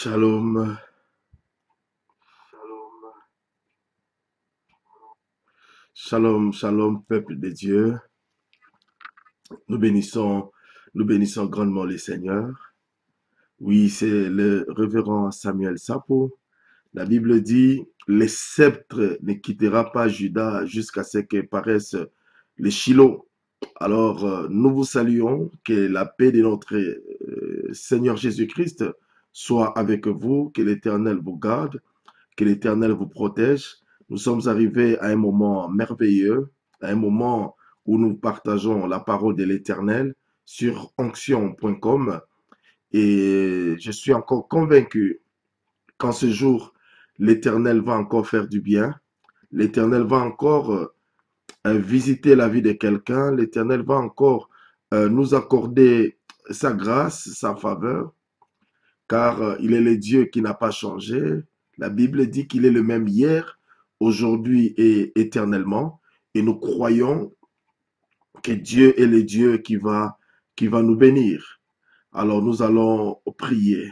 Shalom, shalom, shalom, peuple de Dieu. Nous bénissons, nous bénissons grandement le Seigneur. Oui, c'est le révérend Samuel Sapo. La Bible dit, le sceptre ne quittera pas Juda jusqu'à ce que paraisse le Shiloh. Alors, nous vous saluons, que la paix de notre Seigneur Jésus-Christ soit avec vous, que l'Éternel vous garde, que l'Éternel vous protège. Nous sommes arrivés à un moment merveilleux, à un moment où nous partageons la parole de l'Éternel sur onction.com et je suis encore convaincu qu'en ce jour, l'Éternel va encore faire du bien. L'Éternel va encore visiter la vie de quelqu'un. L'Éternel va encore nous accorder sa grâce, sa faveur, car il est le Dieu qui n'a pas changé. La Bible dit qu'il est le même hier, aujourd'hui et éternellement. Et nous croyons que Dieu est le Dieu qui va nous bénir. Alors nous allons prier.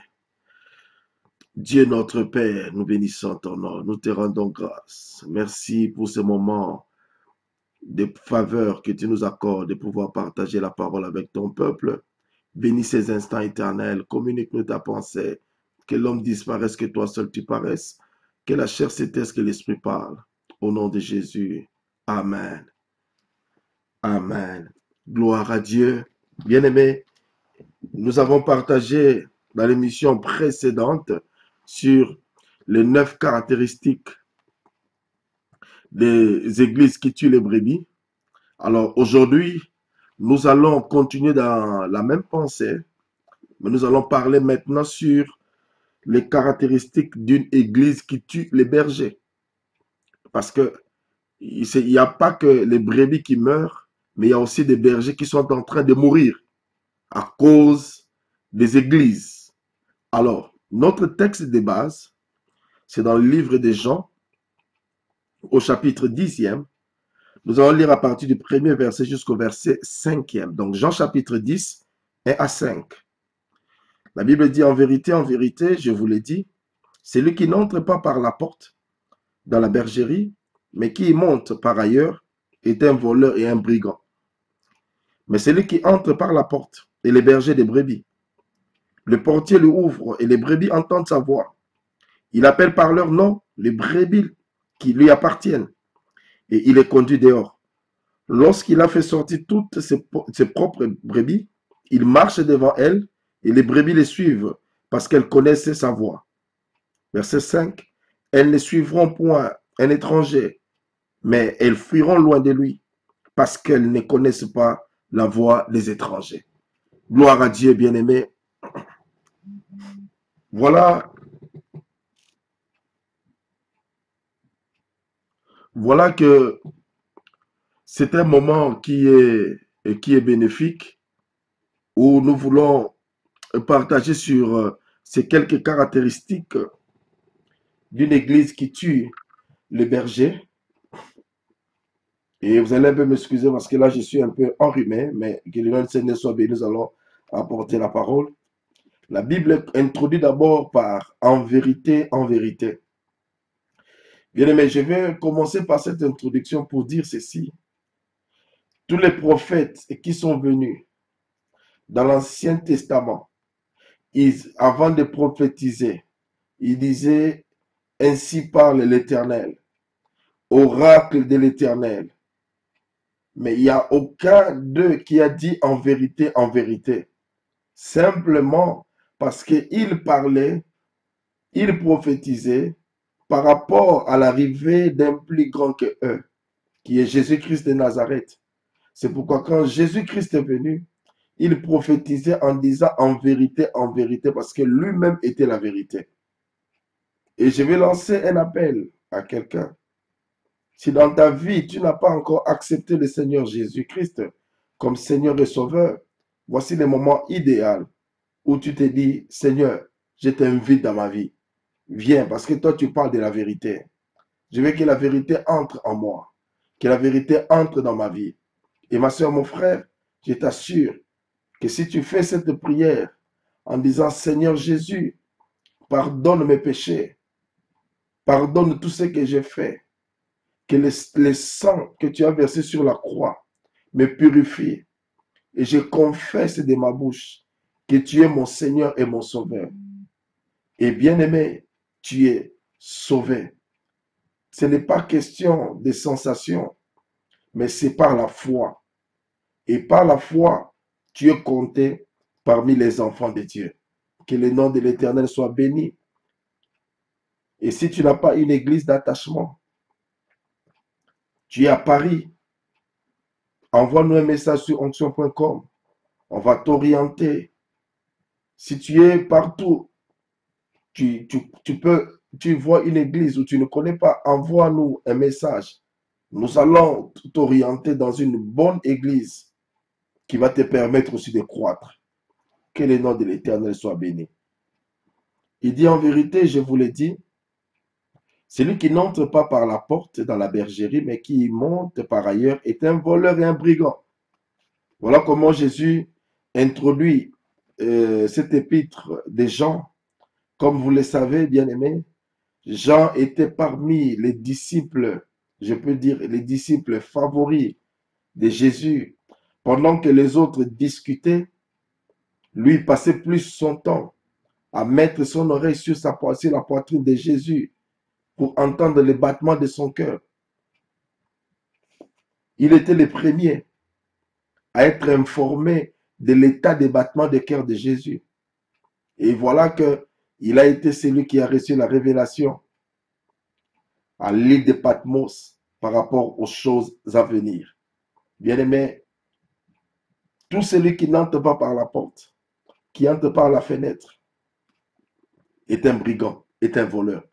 Dieu notre Père, nous bénissons ton nom, nous te rendons grâce. Merci pour ce moment de faveur que tu nous accordes de pouvoir partager la parole avec ton peuple. Bénis ces instants éternels, communique-nous ta pensée, que l'homme disparaisse, que toi seul tu paraisses, que la chair s'éteisse, que l'esprit parle. Au nom de Jésus. Amen. Amen. Gloire à Dieu. Bien-aimés, nous avons partagé dans l'émission précédente sur les 9 caractéristiques des églises qui tuent les brebis. Alors aujourd'hui, nous allons continuer dans la même pensée, mais nous allons parler maintenant sur les caractéristiques d'une église qui tue les bergers. Parce que il n'y a pas que les brebis qui meurent, mais il y a aussi des bergers qui sont en train de mourir à cause des églises. Alors, notre texte de base, c'est dans le livre de Jean, au chapitre 10e. Nous allons lire à partir du premier verset jusqu'au verset 5e. Donc, Jean chapitre 10, 1 à 5. La Bible dit, en vérité, je vous l'ai dit, celui qui n'entre pas par la porte dans la bergerie, mais qui y monte par ailleurs, est un voleur et un brigand. Mais celui qui entre par la porte est le berger des brebis. Le portier lui ouvre et les brebis entendent sa voix. Il appelle par leur nom les brebis qui lui appartiennent et il les conduit dehors. Lorsqu'il a fait sortir toutes ses propres brebis, il marche devant elles et les brebis les suivent parce qu'elles connaissent sa voix. Verset 5. Elles ne suivront point un étranger, mais elles fuiront loin de lui parce qu'elles ne connaissent pas la voix des étrangers. Gloire à Dieu, bien-aimé. Voilà, voilà que c'est un moment qui est bénéfique où nous voulons partager sur ces quelques caractéristiques d'une église qui tue les bergers. Et vous allez un peu m'excuser parce que là, je suis un peu enrhumé, mais que le nom du Seigneur soit béni, nous allons apporter la parole. La Bible introduit d'abord par en vérité, en vérité. Bien aimé, je vais commencer par cette introduction pour dire ceci. Tous les prophètes qui sont venus dans l'Ancien Testament, avant de prophétiser, ils disaient, ainsi parle l'Éternel, oracle de l'Éternel. Mais il n'y a aucun d'eux qui a dit en vérité, en vérité. Simplement parce qu'il parlait, il prophétisait par rapport à l'arrivée d'un plus grand que eux, qui est Jésus-Christ de Nazareth. C'est pourquoi quand Jésus-Christ est venu, il prophétisait en disant en vérité, parce que lui-même était la vérité. Et je vais lancer un appel à quelqu'un. Si dans ta vie, tu n'as pas encore accepté le Seigneur Jésus-Christ comme Seigneur et Sauveur, voici le moment idéal où tu te dis, Seigneur, je t'invite dans ma vie. Viens, parce que toi, tu parles de la vérité. Je veux que la vérité entre en moi, que la vérité entre dans ma vie. Et ma soeur, mon frère, je t'assure que si tu fais cette prière en disant, Seigneur Jésus, Pardonne mes péchés. Pardonne tout ce que j'ai fait. Que le sang que tu as versé sur la croix me purifie. Et je confesse de ma bouche que tu es mon Seigneur et mon Sauveur. Et bien-aimé, tu es sauvé. Ce n'est pas question de sensation, mais c'est par la foi. Et par la foi, tu es compté parmi les enfants de Dieu. Que le nom de l'Éternel soit béni. Et si tu n'as pas une église d'attachement, tu es à Paris, envoie-nous un message sur onction.com. On va t'orienter. Si tu es partout, tu vois une église où tu ne connais pas, envoie-nous un message. Nous allons t'orienter dans une bonne église qui va te permettre aussi de croître. Que le nom de l'Éternel soit béni. Il dit en vérité, je vous l'ai dit, celui qui n'entre pas par la porte dans la bergerie, mais qui y monte par ailleurs, est un voleur et un brigand. Voilà comment Jésus introduit cet épître de Jean. Comme vous le savez, bien-aimés, Jean était parmi les disciples, je peux dire les disciples favoris de Jésus. Pendant que les autres discutaient, lui passait plus son temps à mettre son oreille sur la poitrine de Jésus pour entendre les battements de son cœur. Il était le premier à être informé de l'état des battements de cœur de Jésus. Et voilà que il a été celui qui a reçu la révélation à l'île de Patmos par rapport aux choses à venir. Bien-aimé, tout celui qui n'entre pas par la porte, qui entre par la fenêtre, est un brigand, est un voleur.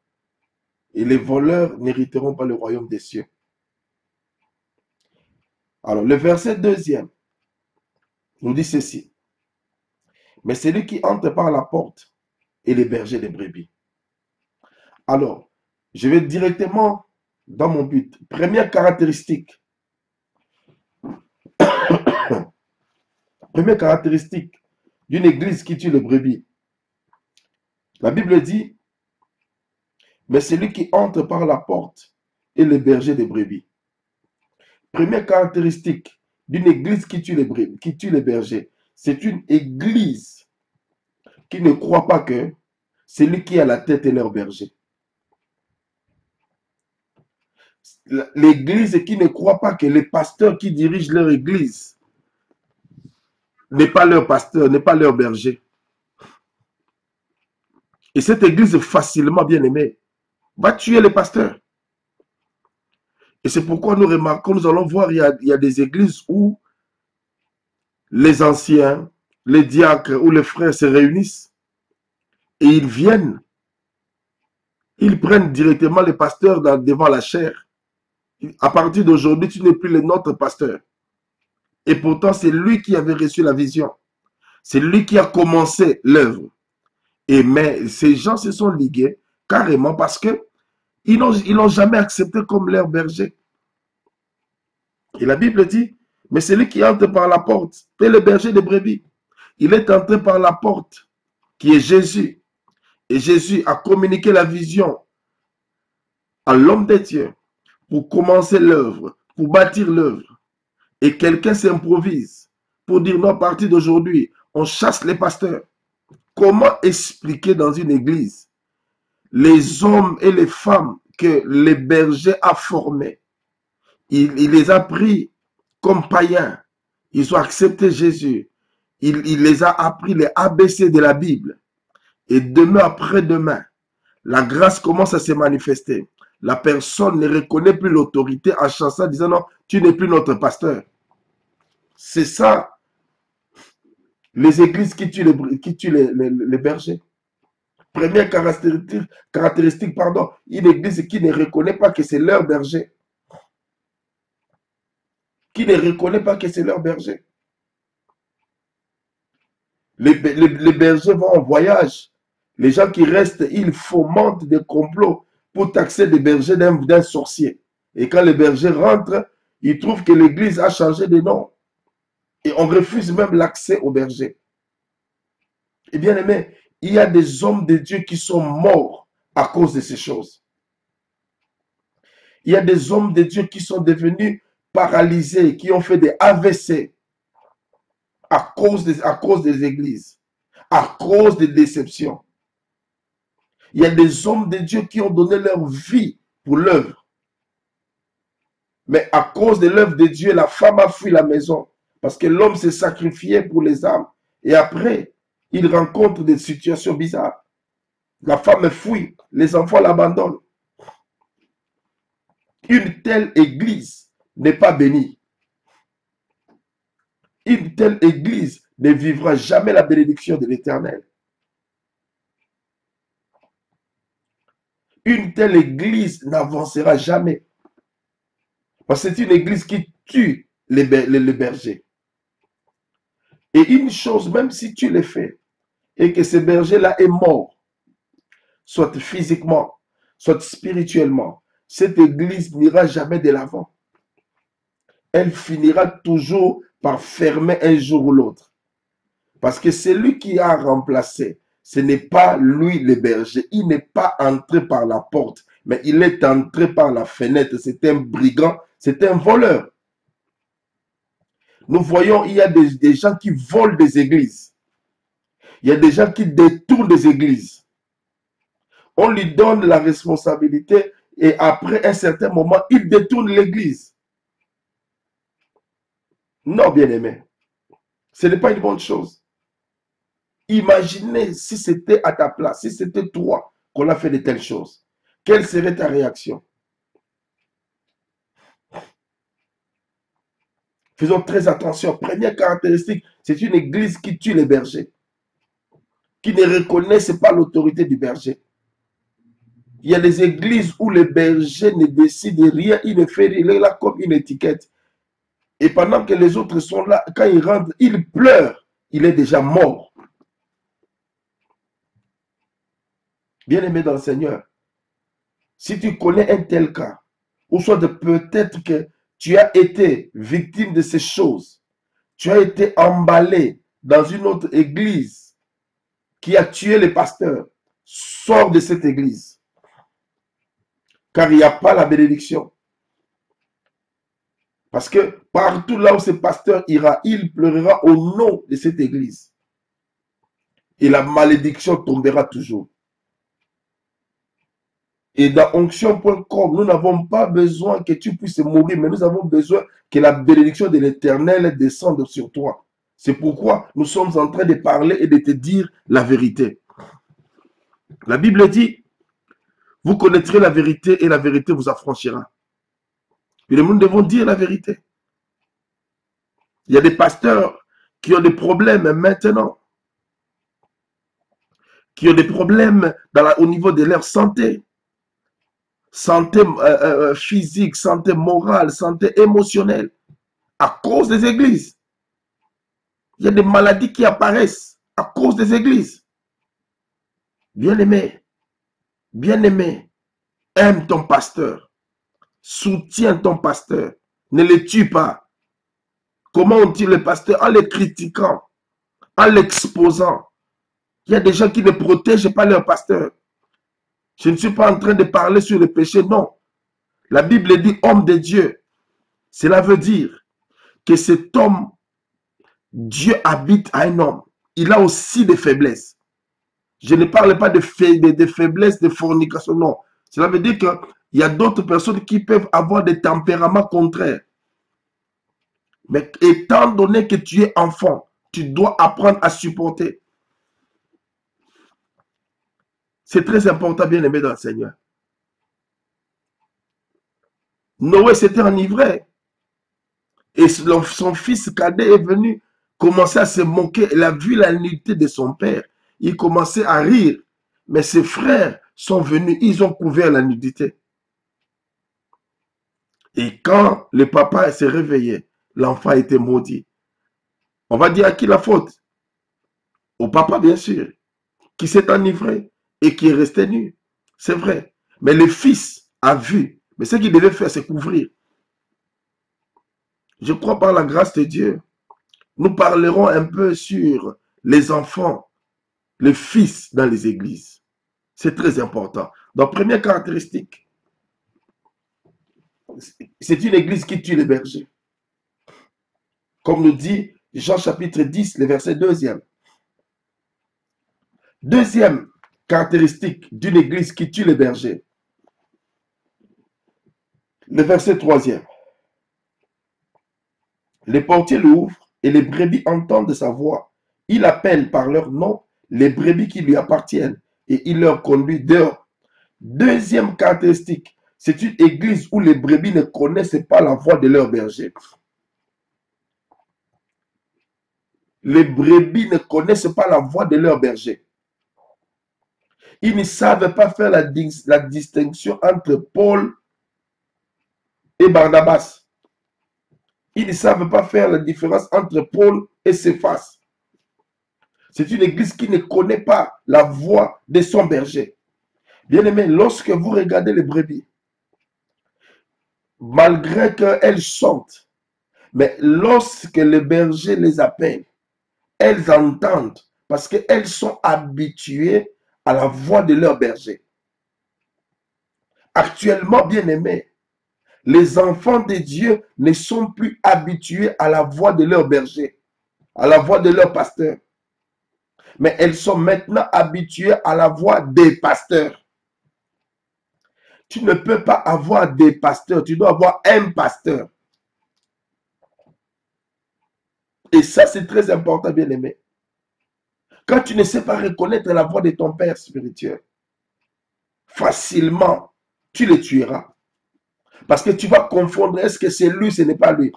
Et les voleurs n'hériteront pas le royaume des cieux. Alors, le verset 2 nous dit ceci. Mais celui qui entre par la porte est le berger des brebis. Alors, je vais directement dans mon but. Première caractéristique. Première caractéristique d'une église qui tue les brebis. La Bible dit, mais celui qui entre par la porte est le berger des brebis. Première caractéristique d'une église qui tue les brebis, qui tue les bergers, c'est une église qui ne croit pas que celui qui a la tête est leur berger. L'église qui ne croit pas que le pasteur qui dirige leur église n'est pas leur pasteur, n'est pas leur berger. Et cette église facilement bien aimée va tuer les pasteurs. Et c'est pourquoi nous remarquons, nous allons voir, il y a des églises où les anciens, les diacres ou les frères se réunissent et ils viennent, ils prennent directement les pasteurs devant la chaire. À partir d'aujourd'hui, tu n'es plus notre pasteur. Et pourtant, c'est lui qui avait reçu la vision. C'est lui qui a commencé l'œuvre. Mais ces gens se sont ligués carrément parce que ils n'ont jamais accepté comme leur berger. Et la Bible dit, mais celui qui entre par la porte est le berger des brebis. Il est entré par la porte qui est Jésus. Et Jésus a communiqué la vision à l'homme de Dieu pour commencer l'œuvre, pour bâtir l'œuvre. Et quelqu'un s'improvise pour dire non, à partir d'aujourd'hui, on chasse les pasteurs. Comment expliquer dans une église les hommes et les femmes que les bergers a formés? Il les a pris comme païens. Ils ont accepté Jésus. Il les a appris les ABC de la Bible. Et demain après-demain, la grâce commence à se manifester. La personne ne reconnaît plus l'autorité en chassant, disant non, tu n'es plus notre pasteur. C'est ça, les églises qui tuent les bergers. Première caractéristique, une église qui ne reconnaît pas que c'est leur berger. Qui ne reconnaît pas que c'est leur berger. Les bergers vont en voyage. Les gens qui restent, ils fomentent des complots pour taxer les bergers d'un sorcier. Et quand les bergers rentrent, ils trouvent que l'église a changé de nom. Et on refuse même l'accès aux bergers. Et bien aimé, il y a des hommes de Dieu qui sont morts à cause de ces choses. Il y a des hommes de Dieu qui sont devenus paralysés, qui ont fait des AVC à cause des églises, à cause des déceptions. Il y a des hommes de Dieu qui ont donné leur vie pour l'œuvre. Mais à cause de l'œuvre de Dieu, la femme a fui la maison. Parce que l'homme s'est sacrifié pour les âmes. Et après, il rencontre des situations bizarres. La femme fuit, les enfants l'abandonnent. Une telle église n'est pas bénie. Une telle église ne vivra jamais la bénédiction de l'Éternel. Une telle église n'avancera jamais. Parce que c'est une église qui tue les bergers. Et une chose, même si tu le fais, et que ce berger-là est mort, soit physiquement, soit spirituellement, cette église n'ira jamais de l'avant. Elle finira toujours par fermer un jour ou l'autre. Parce que celui qui a remplacé, ce n'est pas lui le berger. Il n'est pas entré par la porte, mais il est entré par la fenêtre. C'est un brigand, c'est un voleur. Nous voyons, il y a des gens qui volent des églises. Il y a des gens qui détournent des églises. On lui donne la responsabilité et après un certain moment, il détourne l'église. Non, bien-aimé, ce n'est pas une bonne chose. Imaginez si c'était à ta place, si c'était toi qu'on a fait de telles choses. Quelle serait ta réaction? Faisons très attention. Première caractéristique, c'est une église qui tue les bergers, qui ne reconnaissent pas l'autorité du berger. Il y a des églises où le berger ne décide de rien, il ne fait rien, il est là comme une étiquette. Et pendant que les autres sont là, quand il rentre, il pleure, il est déjà mort. Bien-aimé dans le Seigneur, si tu connais un tel cas, ou soit peut-être que tu as été victime de ces choses, tu as été emballé dans une autre église qui a tué les pasteurs, sors de cette église. Car il n'y a pas la bénédiction. Parce que partout là où ce pasteur ira, il pleurera au nom de cette église. Et la malédiction tombera toujours. Et dans onction.com, nous n'avons pas besoin que tu puisses mourir, mais nous avons besoin que la bénédiction de l'Éternel descende sur toi. C'est pourquoi nous sommes en train de parler et de te dire la vérité. La Bible dit, vous connaîtrez la vérité et la vérité vous affranchira. Et nous devons dire la vérité. Il y a des pasteurs qui ont des problèmes maintenant, qui ont des problèmes au niveau de leur santé. Santé physique, santé morale, santé émotionnelle, à cause des églises. Il y a des maladies qui apparaissent à cause des églises. Bien-aimé, bien-aimé, aime ton pasteur, soutiens ton pasteur, ne le tue pas. Comment on tue le pasteur? En le critiquant, en l'exposant. Il y a des gens qui ne protègent pas leur pasteur. Je ne suis pas en train de parler sur le péché, non. La Bible dit homme de Dieu. Cela veut dire que cet homme, Dieu habite à un homme. Il a aussi des faiblesses. Je ne parle pas de faiblesses, de fornication, non. Cela veut dire qu'il y a d'autres personnes qui peuvent avoir des tempéraments contraires. Mais étant donné que tu es enfant, tu dois apprendre à supporter. C'est très important, bien aimé dans le Seigneur. Noé s'était enivré. Et son fils cadet est venu commencer à se moquer. Il a vu la nudité de son père. Il commençait à rire. Mais ses frères sont venus, ils ont couvert la nudité. Et quand le papa s'est réveillé, l'enfant a été maudit. On va dire à qui la faute? Au papa, bien sûr, qui s'est enivré et qui est resté nu. C'est vrai. Mais le fils a vu. Mais ce qu'il devait faire, c'est couvrir. Je crois par la grâce de Dieu, nous parlerons un peu sur les enfants le Fils dans les églises. C'est très important. Donc, première caractéristique, c'est une église qui tue les bergers. Comme nous dit Jean chapitre 10, le verset 2e. Deuxième caractéristique d'une église qui tue les bergers, le verset 3e. Les portiers l'ouvrent et les brebis entendent sa voix. Il appelle par leur nom les brebis qui lui appartiennent et il leur conduit dehors. Deuxième caractéristique, c'est une église où les brebis ne connaissent pas la voix de leur berger. Les brebis ne connaissent pas la voix de leur berger. Ils ne savent pas faire la distinction entre Paul et Barnabas. Ils ne savent pas faire la différence entre Paul et Céphas. C'est une église qui ne connaît pas la voix de son berger. Bien-aimé, lorsque vous regardez les brebis, malgré qu'elles chantent, mais lorsque le berger les appelle, elles entendent parce qu'elles sont habituées à la voix de leur berger. Actuellement, bien-aimés, les enfants de Dieu ne sont plus habitués à la voix de leur berger, à la voix de leur pasteur. Mais elles sont maintenant habituées à la voix des pasteurs. Tu ne peux pas avoir des pasteurs, tu dois avoir un pasteur. Et ça, c'est très important, bien-aimé. Quand tu ne sais pas reconnaître la voix de ton père spirituel, facilement, tu le tueras. Parce que tu vas confondre, est-ce que c'est lui, ce n'est pas lui.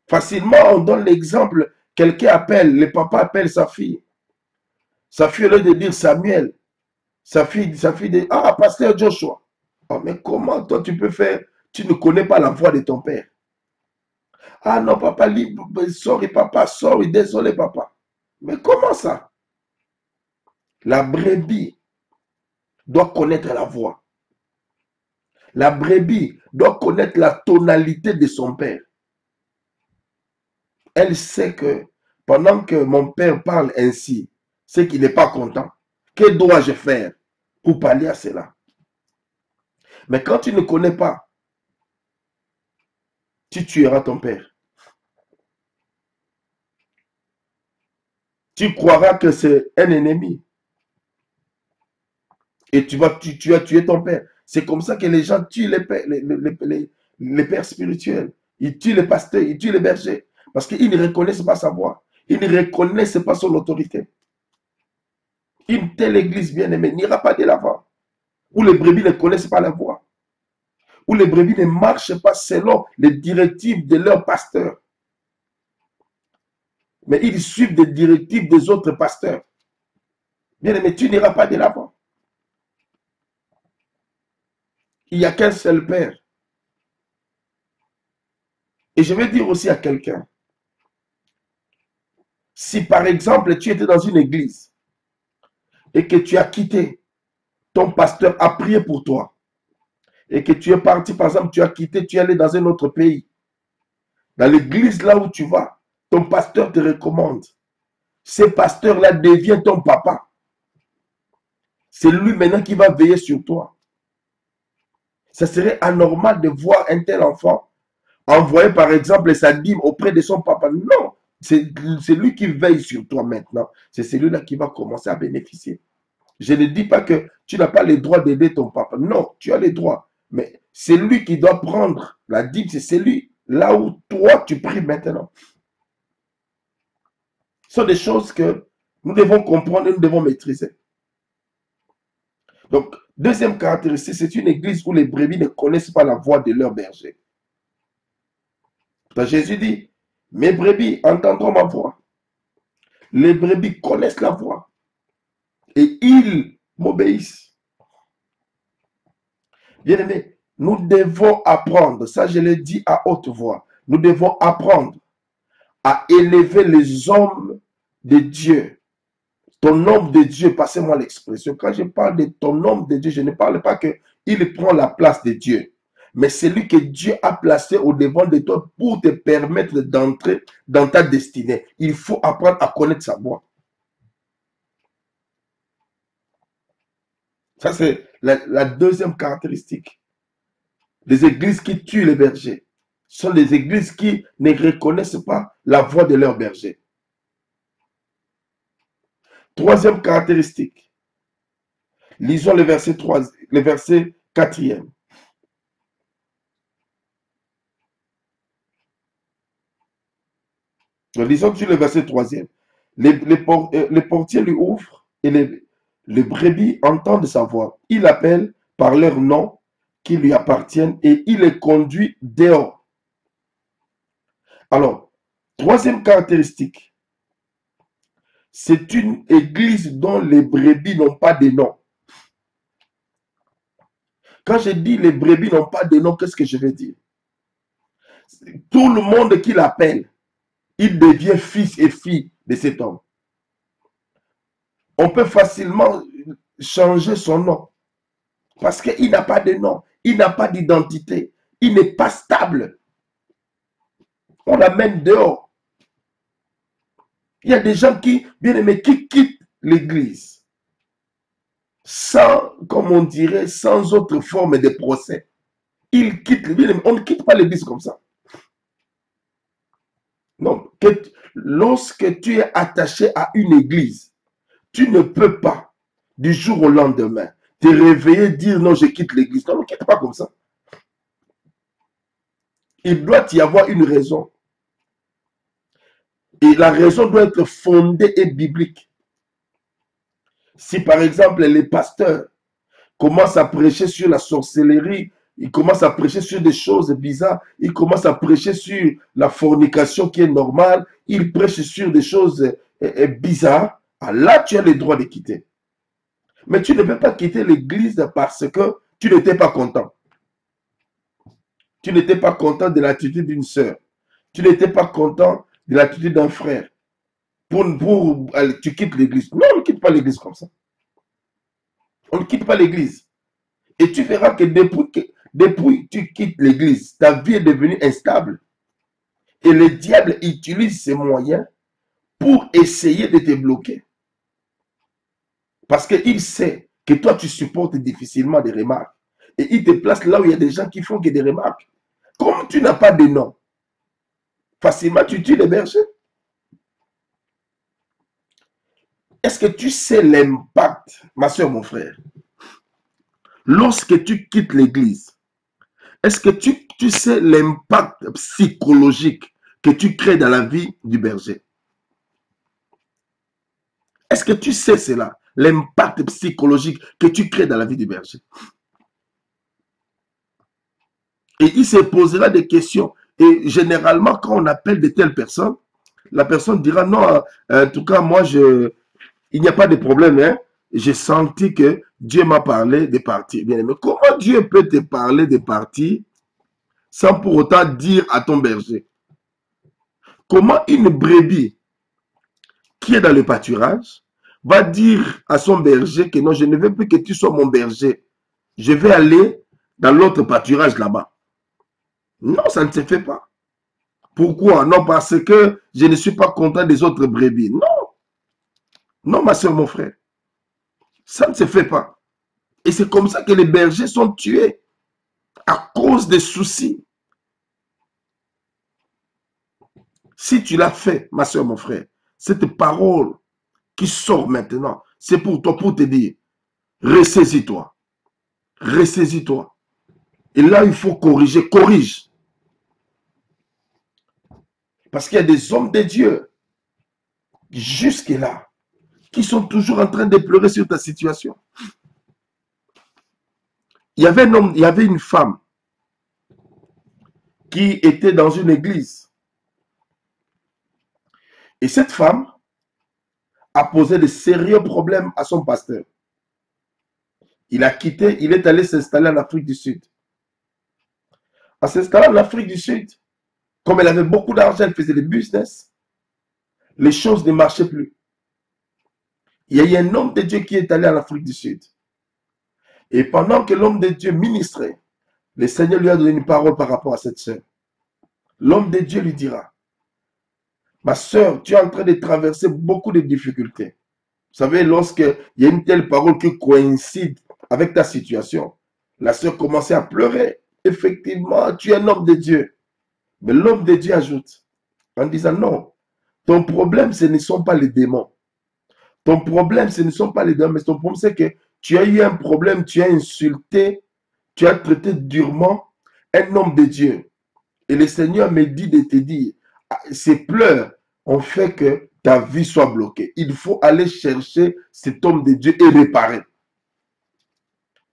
Facilement, on donne l'exemple, quelqu'un appelle, le papa appelle sa fille. Sa fille, au lieu de dire Samuel, sa fille dit, ah, pasteur Joshua. Oh, mais comment toi tu peux faire, tu ne connais pas la voix de ton père. Ah non, papa, sorry papa, sorry, désolé papa. Mais comment ça? La brebis doit connaître la voix. La brebis doit connaître la tonalité de son père. Elle sait que pendant que mon père parle ainsi, c'est qu'il n'est pas content. Que dois-je faire pour pallier à cela? Mais quand tu ne connais pas, tu tueras ton père. Tu croiras que c'est un ennemi. Et tu as tué ton père. C'est comme ça que les gens tuent les pères spirituels. Ils tuent les pasteurs, ils tuent les bergers. Parce qu'ils ne reconnaissent pas sa voix. Ils ne reconnaissent pas son autorité. Une telle église bien-aimée n'ira pas de l'avant. Où les brebis ne connaissent pas la voix. Où les brebis ne marchent pas selon les directives de leur pasteur. Mais ils suivent des directives des autres pasteurs. Bien-aimé, tu n'iras pas de l'avant. Il n'y a qu'un seul Père. Et je vais dire aussi à quelqu'un, si par exemple tu étais dans une église et que tu as quitté, ton pasteur a prié pour toi, et que tu es parti, par exemple, tu as quitté, tu es allé dans un autre pays, dans l'église là où tu vas, ton pasteur te recommande. Ce pasteur-là devient ton papa. C'est lui maintenant qui va veiller sur toi. Ça serait anormal de voir un tel enfant envoyer par exemple sa dîme auprès de son papa. Non, c'est lui qui veille sur toi maintenant. C'est celui-là qui va commencer à bénéficier. Je ne dis pas que tu n'as pas le droit d'aider ton papa. Non, tu as le droit. Mais c'est lui qui doit prendre la dîme. C'est celui là où toi tu pries maintenant. Ce sont des choses que nous devons comprendre et nous devons maîtriser. Donc, deuxième caractéristique, c'est une église où les brebis ne connaissent pas la voix de leur berger. Jésus dit, mes brebis entendront ma voix. Les brebis connaissent la voix et ils m'obéissent. Bien-aimés, nous devons apprendre, ça je le dis à haute voix, nous devons apprendre à élever les hommes de Dieu. Ton homme de Dieu, passez-moi l'expression. Quand je parle de ton homme de Dieu, je ne parle pas qu'il prend la place de Dieu. mais celui que Dieu a placé au devant de toi pour te permettre d'entrer dans ta destinée. Il faut apprendre à connaître sa voix. Ça, c'est la deuxième caractéristique. Les églises qui tuent les bergers sont des églises qui ne reconnaissent pas la voix de leur berger. Troisième caractéristique. Lisons le verset 3, le verset 4e. Lisons sur le verset 3e. Les portiers lui ouvrent et les brebis entendent sa voix. Il appelle par leur nom qui lui appartiennent et il les conduit dehors. Alors, troisième caractéristique, c'est une église dont les brebis n'ont pas de nom. Quand je dis les brebis n'ont pas de nom, qu'est-ce que je veux dire? Tout le monde qui l'appelle, il devient fils et fille de cet homme. On peut facilement changer son nom parce qu'il n'a pas de nom, il n'a pas d'identité, il n'est pas stable. On l'amène dehors. Il y a des gens qui, bien aimés, qui quittent l'église sans, comme on dirait, sans autre forme de procès. Ils quittent, bien aimés, on ne quitte pas l'église comme ça. Non, lorsque tu es attaché à une église, tu ne peux pas, du jour au lendemain, te réveiller et dire non, je quitte l'église. Non, ne quitte pas comme ça. Il doit y avoir une raison. Et la raison doit être fondée et biblique. Si par exemple les pasteurs commencent à prêcher sur la sorcellerie, ils commencent à prêcher sur des choses bizarres, ils commencent à prêcher sur la fornication qui est normale, ils prêchent sur des choses bizarres, là tu as le droit de quitter. Mais tu ne peux pas quitter l'église parce que tu n'étais pas content. Tu n'étais pas content de l'attitude d'une sœur. Tu n'étais pas content de l'attitude d'un frère. Tu quittes l'église. Non, on ne quitte pas l'église comme ça. On ne quitte pas l'église. Et tu verras que depuis que tu quittes l'église, ta vie est devenue instable. Et le diable utilise ses moyens pour essayer de te bloquer. Parce qu'il sait que toi, tu supportes difficilement des remarques. Et il te place là où il y a des gens qui font que des remarques. Comme tu n'as pas de nom, facilement tu tues les bergers. Est-ce que tu sais l'impact, ma soeur, mon frère, lorsque tu quittes l'église? Est-ce que tu sais l'impact psychologique que tu crées dans la vie du berger? Est-ce que tu sais cela? L'impact psychologique que tu crées dans la vie du berger. Et il se posera des questions. Et généralement, quand on appelle de telles personnes, la personne dira non, en tout cas, moi, il n'y a pas de problème. Hein? J'ai senti que Dieu m'a parlé de partir. Bien aimé, comment Dieu peut te parler de partir sans pour autant dire à ton berger? Comment une brebis qui est dans le pâturage va dire à son berger que non, je ne veux plus que tu sois mon berger. Je vais aller dans l'autre pâturage là-bas. Non, ça ne se fait pas. Pourquoi? Non, parce que je ne suis pas content des autres brebis. Non. Non, ma soeur, mon frère. Ça ne se fait pas. Et c'est comme ça que les bergers sont tués à cause des soucis. Si tu l'as fait, ma soeur, mon frère, cette parole qui sort maintenant, c'est pour toi, pour te dire, ressaisis-toi. Ressaisis-toi. Et là, il faut corriger. Corrige. Parce qu'il y a des hommes de Dieu, jusque-là, qui sont toujours en train de pleurer sur ta situation. Il y avait un homme, il y avait une femme qui était dans une église. Et cette femme a posé de sérieux problèmes à son pasteur. Il a quitté, il est allé s'installer en Afrique du Sud. En s'installant en Afrique du Sud, comme elle avait beaucoup d'argent, elle faisait des business, les choses ne marchaient plus. Il y a eu un homme de Dieu qui est allé en Afrique du Sud. Et pendant que l'homme de Dieu ministrait, Le Seigneur lui a donné une parole par rapport à cette sœur. L'homme de Dieu lui dira, ma sœur, tu es en train de traverser beaucoup de difficultés. Vous savez, lorsqu'il y a une telle parole qui coïncide avec ta situation, la sœur commençait à pleurer. Effectivement, tu es un homme de Dieu. Mais l'homme de Dieu ajoute, en disant non, ton problème, ce ne sont pas les démons. Ton problème, ce ne sont pas les démons, mais ton problème, c'est que tu as eu un problème, tu as insulté, tu as traité durement un homme de Dieu. Et le Seigneur me dit de te dire, ces pleurs ont fait que ta vie soit bloquée. Il faut aller chercher cet homme de Dieu et réparer.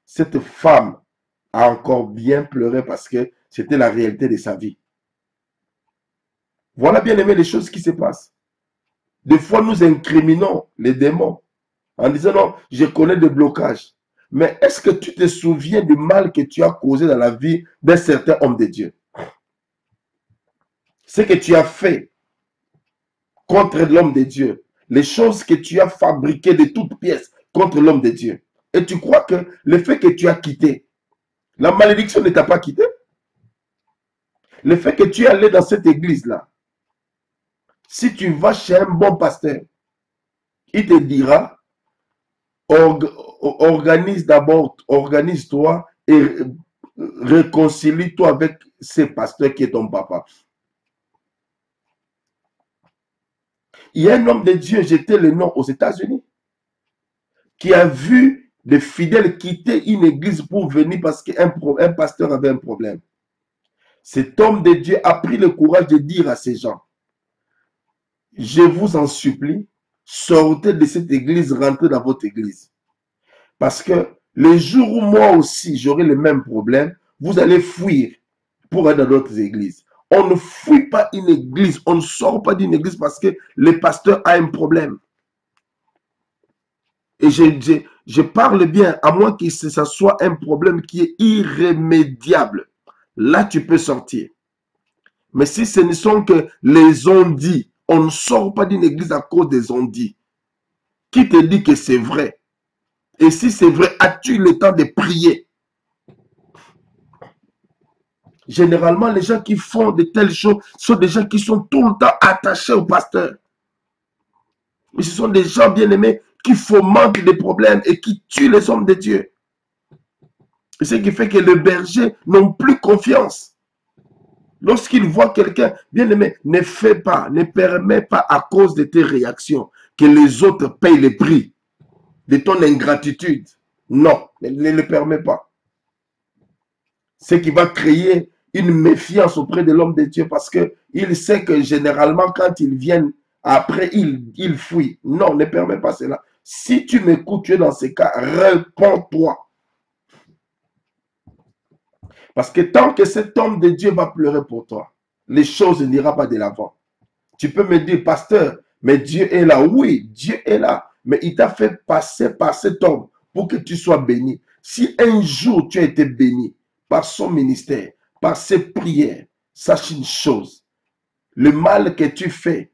Cette femme a encore bien pleuré parce que c'était la réalité de sa vie. Voilà, bien aimé, les choses qui se passent. Des fois, nous incriminons les démons en disant non, je connais des blocages. Mais est-ce que tu te souviens du mal que tu as causé dans la vie d'un certain homme de Dieu? Ce que tu as fait contre l'homme de Dieu, les choses que tu as fabriquées de toutes pièces contre l'homme de Dieu. Et tu crois que le fait que tu as quitté, la malédiction ne t'a pas quitté? Le fait que tu es allé dans cette église-là, si tu vas chez un bon pasteur, il te dira, organise d'abord, organise-toi et réconcilie-toi avec ce pasteur qui est ton papa. Il y a un homme de Dieu, j'étais le nom aux États-Unis, qui a vu des fidèles quitter une église pour venir parce qu'un pasteur avait un problème. Cet homme de Dieu a pris le courage de dire à ces gens, je vous en supplie, sortez de cette église, rentrez dans votre église. Parce que le jour où moi aussi j'aurai le même problème, vous allez fuir pour aller dans d'autres églises. On ne fuit pas une église, on ne sort pas d'une église parce que le pasteur a un problème. Et je parle bien, à moins que ce soit un problème qui est irrémédiable. Là, tu peux sortir. Mais si ce ne sont que les on-dit, on ne sort pas d'une église à cause des on-dit. Qui te dit que c'est vrai? Et si c'est vrai, as-tu le temps de prier? Généralement, les gens qui font de telles choses sont des gens qui sont tout le temps attachés au pasteur. Mais ce sont des gens bien-aimés qui fomentent des problèmes et qui tuent les hommes de Dieu. Et ce qui fait que les bergers n'ont plus confiance. Lorsqu'ils voient quelqu'un, bien-aimé, ne fais pas, ne permets pas à cause de tes réactions que les autres payent le prix de ton ingratitude. Non, ne le permets pas. Ce qui va créer une méfiance auprès de l'homme de Dieu parce qu'il sait que généralement quand ils viennent, après ils fuient. Non, ne permets pas cela. Si tu m'écoutes, tu es dans ce cas, réponds-toi. Parce que tant que cet homme de Dieu va pleurer pour toi, les choses n'iront pas de l'avant. Tu peux me dire, pasteur, mais Dieu est là. Oui, Dieu est là. Mais il t'a fait passer par cet homme pour que tu sois béni. Si un jour tu as été béni par son ministère, par ses prières, sache une chose. Le mal que tu fais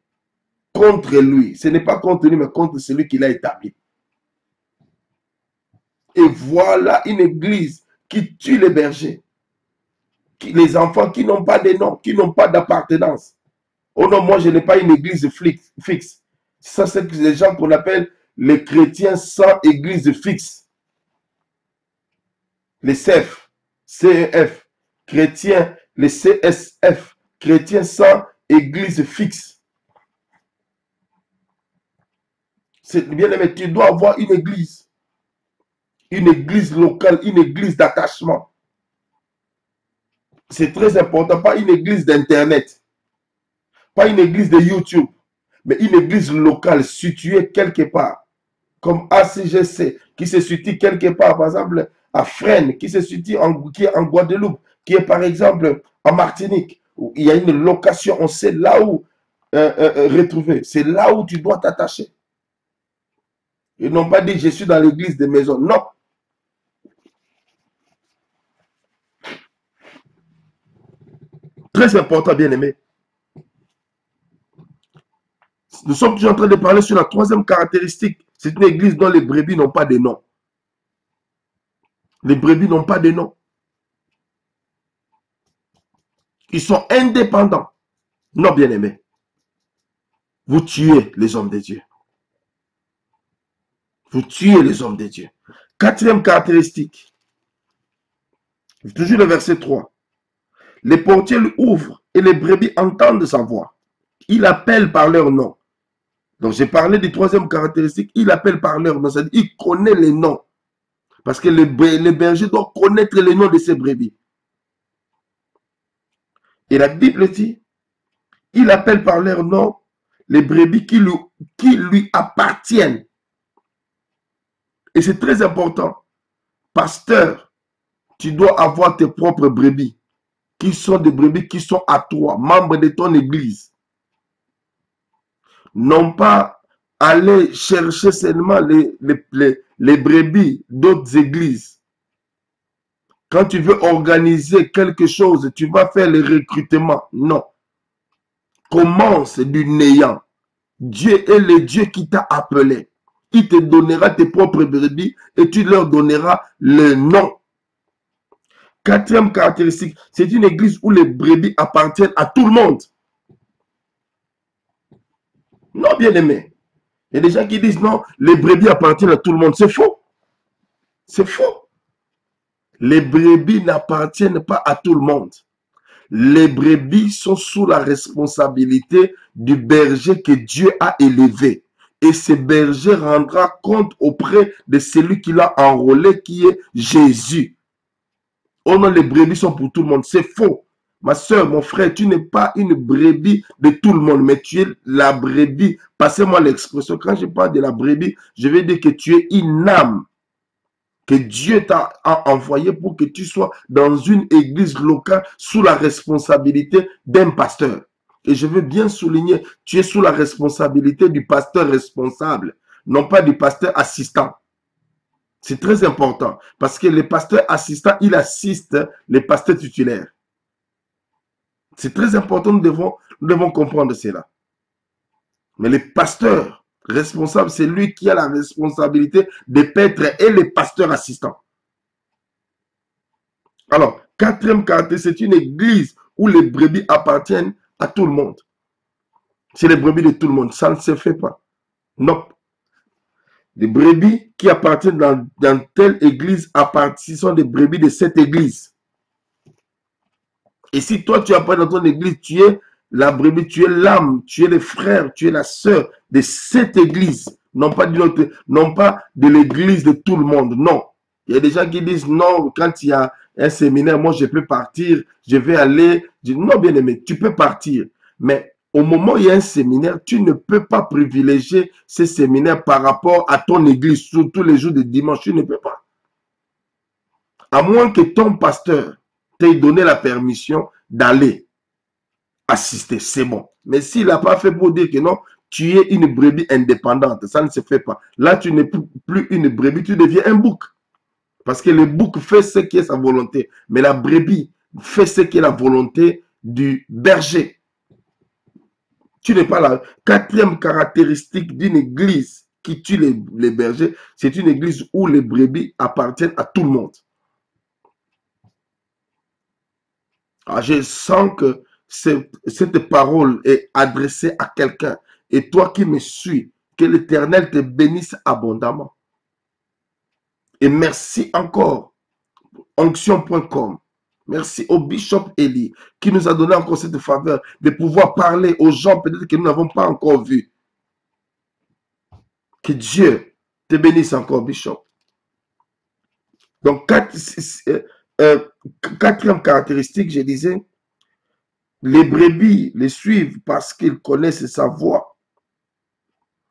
contre lui, ce n'est pas contre lui, mais contre celui qui l'a établi. Et voilà une église qui tue les bergers. Les enfants qui n'ont pas de nom, qui n'ont pas d'appartenance. Oh non, moi je n'ai pas une église fixe. Ça, c'est les gens qu'on appelle les chrétiens sans église fixe. Les CEF, CEF, chrétiens, les CSF, chrétiens sans église fixe. C'est bien aimé, tu dois avoir une église locale, une église d'attachement. C'est très important, pas une église d'internet, pas une église de YouTube, mais une église locale située quelque part, comme ACGC, qui se situe quelque part, par exemple, à Fresnes, qui se situe qui est en Guadeloupe, qui est par exemple en Martinique, où il y a une location, on sait là où retrouver. C'est là où tu dois t'attacher. Ils n'ont pas dit je suis dans l'église des maisons. Non. Très important, bien aimé. Nous sommes toujours en train de parler sur la troisième caractéristique. C'est une église dont les brebis n'ont pas de nom. Les brebis n'ont pas de nom. Ils sont indépendants. Non, bien-aimés. Vous tuez les hommes de Dieu. Vous tuez les hommes de Dieu. Quatrième caractéristique. Toujours le verset 3. Les portiers lui ouvrent et les brebis entendent sa voix. Il appelle par leur nom. Donc j'ai parlé du troisième caractéristique. Il appelle par leur nom. C'est-à-dire il connaît les noms. Parce que les bergers doivent connaître les noms de ces brebis. Et la Bible dit, il appelle par leur nom les brebis qui lui appartiennent. Et c'est très important. Pasteur, tu dois avoir tes propres brebis, qui sont des brebis qui sont à toi, membre de ton église. Non pas aller chercher seulement les brebis d'autres églises. Quand tu veux organiser quelque chose, tu vas faire le recrutement. Non. Commence du néant. Dieu est le Dieu qui t'a appelé. Il te donnera tes propres brebis et tu leur donneras le nom. Quatrième caractéristique, c'est une église où les brebis appartiennent à tout le monde. Non, bien aimé. Il y a des gens qui disent non, les brebis appartiennent à tout le monde. C'est faux. C'est faux. Les brebis n'appartiennent pas à tout le monde. Les brebis sont sous la responsabilité du berger que Dieu a élevé. Et ce berger rendra compte auprès de celui qui l'a enrôlé, qui est Jésus. Oh non, les brebis sont pour tout le monde. C'est faux. Ma soeur, mon frère, tu n'es pas une brebis de tout le monde, mais tu es la brebis. Passez-moi l'expression. Quand je parle de la brebis, je vais dire que tu es une âme que Dieu t'a envoyé pour que tu sois dans une église locale sous la responsabilité d'un pasteur. Et je veux bien souligner, tu es sous la responsabilité du pasteur responsable, non pas du pasteur assistant. C'est très important parce que le pasteur assistant, il assiste les pasteurs titulaires. C'est très important, nous devons comprendre cela. Mais le pasteur responsable, c'est lui qui a la responsabilité des prêtres et les pasteurs assistants. Alors, quatrième caractéristique, c'est une église où les brebis appartiennent à tout le monde. C'est les brebis de tout le monde. Ça ne se fait pas. Non. Les brebis qui appartiennent dans telle église sont des brebis de cette église. Et si toi tu appartiens dans ton église, tu es la brebis, tu es l'âme, tu es le frère, tu es la sœur de cette église. Non pas de l'église de tout le monde. Non. Il y a des gens qui disent non, quand il y a un séminaire, moi je peux partir, je vais aller. Non, bien aimé, tu peux partir. Mais au moment où il y a un séminaire, tu ne peux pas privilégier ce séminaire par rapport à ton église, surtout les jours de dimanche, tu ne peux pas. À moins que ton pasteur t'ait donné la permission d'aller assister, c'est bon. Mais s'il n'a pas fait pour dire que non, tu es une brebis indépendante, ça ne se fait pas. Là, tu n'es plus une brebis, tu deviens un bouc. Parce que le bouc fait ce qui est sa volonté. Mais la brebis fait ce qui est la volonté du berger. Tu n'es pas la quatrième caractéristique d'une église qui tue les bergers. C'est une église où les brebis appartiennent à tout le monde. Alors, je sens que cette parole est adressée à quelqu'un. Et toi qui me suis, que l'Éternel te bénisse abondamment. Et merci encore, onction.com. Merci au Bishop Eli qui nous a donné encore cette faveur de pouvoir parler aux gens peut-être que nous n'avons pas encore vus. Que Dieu te bénisse encore, Bishop. Donc, quatrième caractéristique, je disais, les brebis les suivent parce qu'ils connaissent sa voix.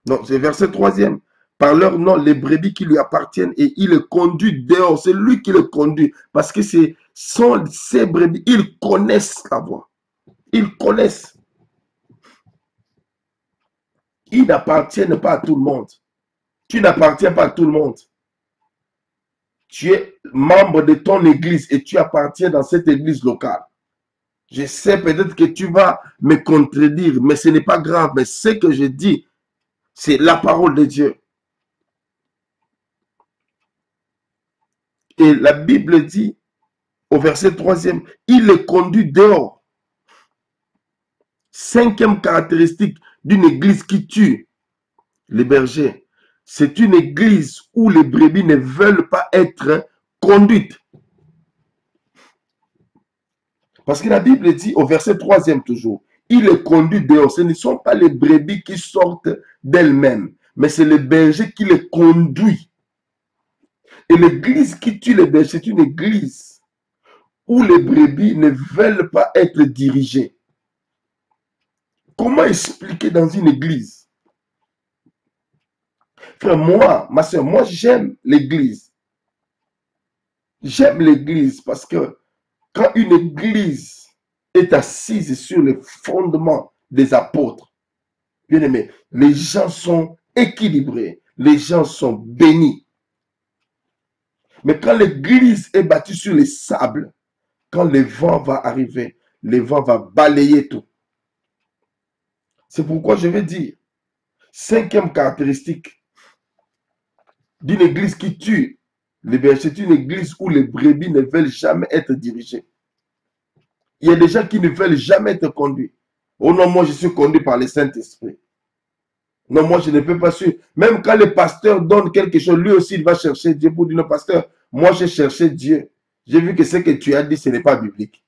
Donc, c'est verset 3e. Par leur nom, les brebis qui lui appartiennent et il les conduit dehors. C'est lui qui les conduit parce que ces brebis, ils connaissent la voix. Ils connaissent. Ils n'appartiennent pas à tout le monde. Tu n'appartiens pas à tout le monde. Tu es membre de ton église et tu appartiens dans cette église locale. Je sais peut-être que tu vas me contredire, mais ce n'est pas grave. Mais ce que je dis, c'est la parole de Dieu. Et la Bible dit, au verset 3e, il les conduit dehors. Cinquième caractéristique d'une église qui tue les bergers, c'est une église où les brebis ne veulent pas être conduites. Parce que la Bible dit au verset 3e toujours, il les conduit dehors. Ce ne sont pas les brebis qui sortent d'elles-mêmes, mais c'est le berger qui les conduit. Et l'église qui tue les bergers, c'est une église où les brebis ne veulent pas être dirigées. Comment expliquer dans une église? Frère, moi, ma soeur, moi j'aime l'église. J'aime l'église parce que quand une église est assise sur les fondements des apôtres, bien aimé, les gens sont équilibrés, les gens sont bénis. Mais quand l'église est bâtie sur les sables, quand le vent va arriver, le vent va balayer tout. C'est pourquoi je vais dire, cinquième caractéristique d'une église qui tue les bergers, c'est une église où les brebis ne veulent jamais être dirigées. Il y a des gens qui ne veulent jamais être conduits. Oh non, moi je suis conduit par le Saint-Esprit. Non, moi je ne peux pas suivre. Même quand le pasteur donne quelque chose, lui aussi il va chercher Dieu pour dire non, pasteur, moi j'ai cherché Dieu. J'ai vu que ce que tu as dit, ce n'est pas biblique.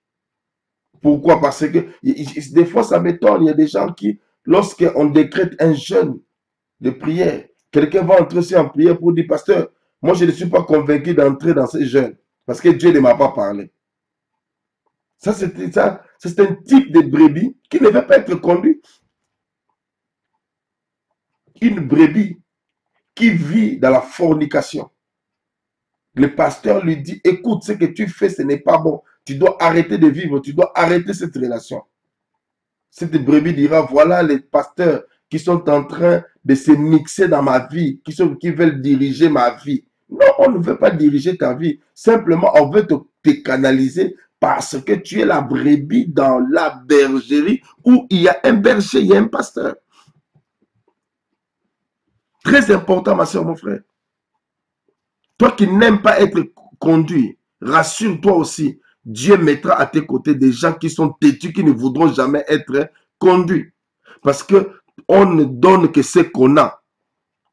Pourquoi? Parce que des fois ça m'étonne. Il y a des gens qui, lorsqu'on décrète un jeûne de prière, quelqu'un va entrer aussi en prière pour dire, pasteur, moi je ne suis pas convaincu d'entrer dans ce jeûne parce que Dieu ne m'a pas parlé. Ça, c'est un type de brebis qui ne veut pas être conduit. Une brebis qui vit dans la fornication. Le pasteur lui dit, écoute, ce que tu fais, ce n'est pas bon. Tu dois arrêter de vivre, tu dois arrêter cette relation. Cette brebis dira, voilà les pasteurs qui sont en train de se mixer dans ma vie, qui veulent diriger ma vie. Non, on ne veut pas diriger ta vie. Simplement, on veut te canaliser parce que tu es la brebis dans la bergerie où il y a un berger, il y a un pasteur. Très important, ma soeur, mon frère. Toi qui n'aimes pas être conduit, rassure-toi aussi. Dieu mettra à tes côtés des gens qui sont têtus, qui ne voudront jamais être conduits. Parce que on ne donne que ce qu'on a.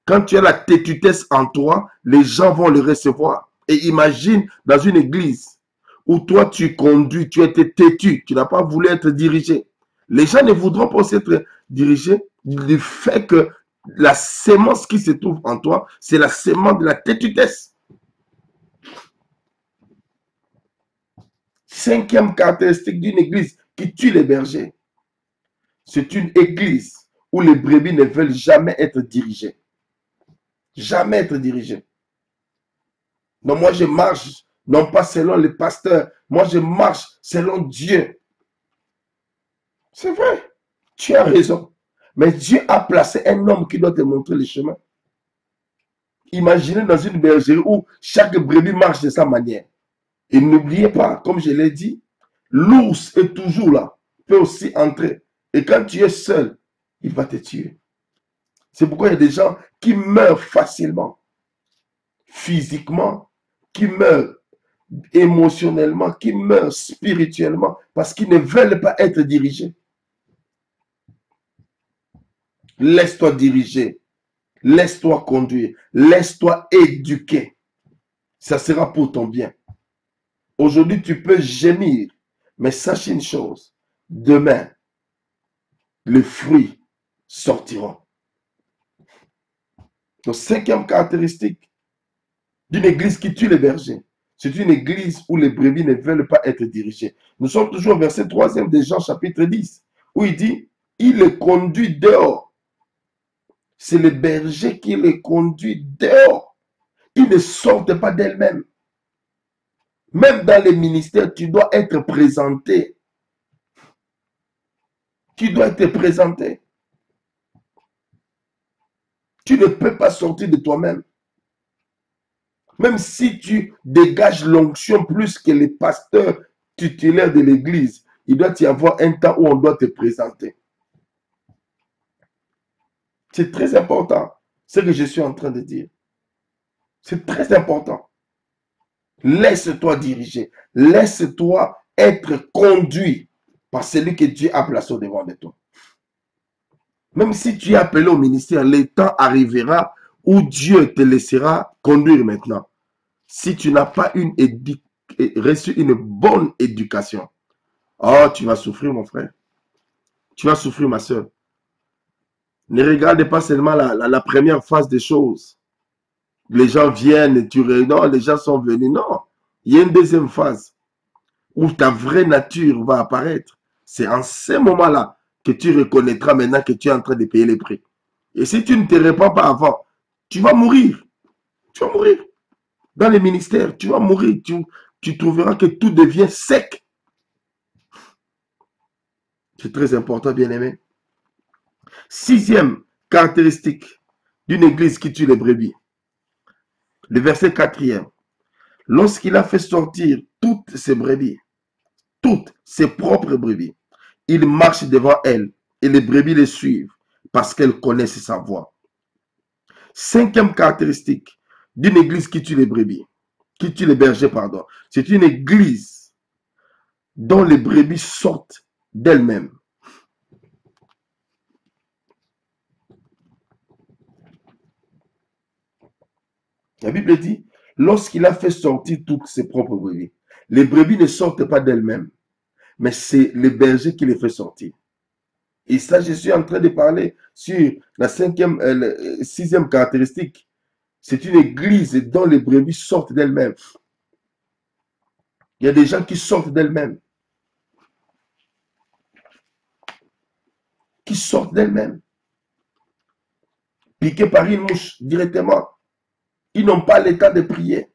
Quand tu as la têtutesse en toi, les gens vont le recevoir. Et imagine dans une église où toi tu conduis, tu étais têtu, tu n'as pas voulu être dirigé. Les gens ne voudront pas aussi être dirigés du fait que la sémence qui se trouve en toi, c'est la sémence de la têtutesse. Cinquième caractéristique d'une église qui tue les bergers. C'est une église où les brebis ne veulent jamais être dirigées. Jamais être dirigées. Donc moi je marche, non pas selon les pasteurs, moi je marche selon Dieu. C'est vrai, tu as raison. Mais Dieu a placé un homme qui doit te montrer le chemin. Imaginez dans une bergerie où chaque brebis marche de sa manière. Et n'oubliez pas, comme je l'ai dit, l'ours est toujours là, peut aussi entrer. Et quand tu es seul, il va te tuer. C'est pourquoi il y a des gens qui meurent facilement, physiquement, qui meurent émotionnellement, qui meurent spirituellement, parce qu'ils ne veulent pas être dirigés. Laisse-toi diriger, laisse-toi conduire, laisse-toi éduquer. Ça sera pour ton bien. Aujourd'hui, tu peux gémir, mais sache une chose, demain, les fruits sortiront. Donc, cinquième caractéristique d'une église qui tue les bergers, c'est une église où les brebis ne veulent pas être dirigées. Nous sommes toujours au verset 3e de Jean chapitre 10, où il dit, il les conduit dehors. C'est le berger qui les conduit dehors. Ils ne sortent pas d'elles-mêmes. Même dans les ministères, tu dois être présenté. Tu dois être présenté. Tu ne peux pas sortir de toi-même. Même si tu dégages l'onction plus que les pasteurs titulaires de l'église, il doit y avoir un temps où on doit te présenter. C'est très important, ce que je suis en train de dire. C'est très important. Laisse-toi diriger. Laisse-toi être conduit par celui que Dieu a placé au devant de toi. Même si tu es appelé au ministère, le temps arrivera où Dieu te laissera conduire maintenant. Si tu n'as pas reçu une bonne éducation, oh, tu vas souffrir, mon frère. Tu vas souffrir, ma soeur. Ne regarde pas seulement la première phase des choses. Les gens viennent et non, les gens sont venus. Non, il y a une deuxième phase où ta vraie nature va apparaître. C'est en ce moment-là que tu reconnaîtras maintenant que tu es en train de payer les prix. Et si tu ne te répands pas avant, tu vas mourir. Tu vas mourir. Dans les ministères, tu vas mourir. Tu trouveras que tout devient sec. C'est très important, bien-aimé. Sixième caractéristique d'une église qui tue les brebis. Le verset quatrième. Lorsqu'il a fait sortir toutes ses brebis, toutes ses propres brebis, il marche devant elles et les brebis les suivent parce qu'elles connaissent sa voix. Cinquième caractéristique d'une église qui tue les brebis, qui tue les bergers, pardon. C'est une église dont les brebis sortent d'elles-mêmes. La Bible dit, lorsqu'il a fait sortir toutes ses propres brebis, les brebis ne sortent pas d'elles-mêmes, mais c'est le berger qui les fait sortir. Et ça, je suis en train de parler sur la sixième caractéristique. C'est une église dont les brebis sortent d'elles-mêmes. Il y a des gens qui sortent d'elles-mêmes. Qui sortent d'elles-mêmes. Piqués par une mouche directement. Ils n'ont pas le temps de prier.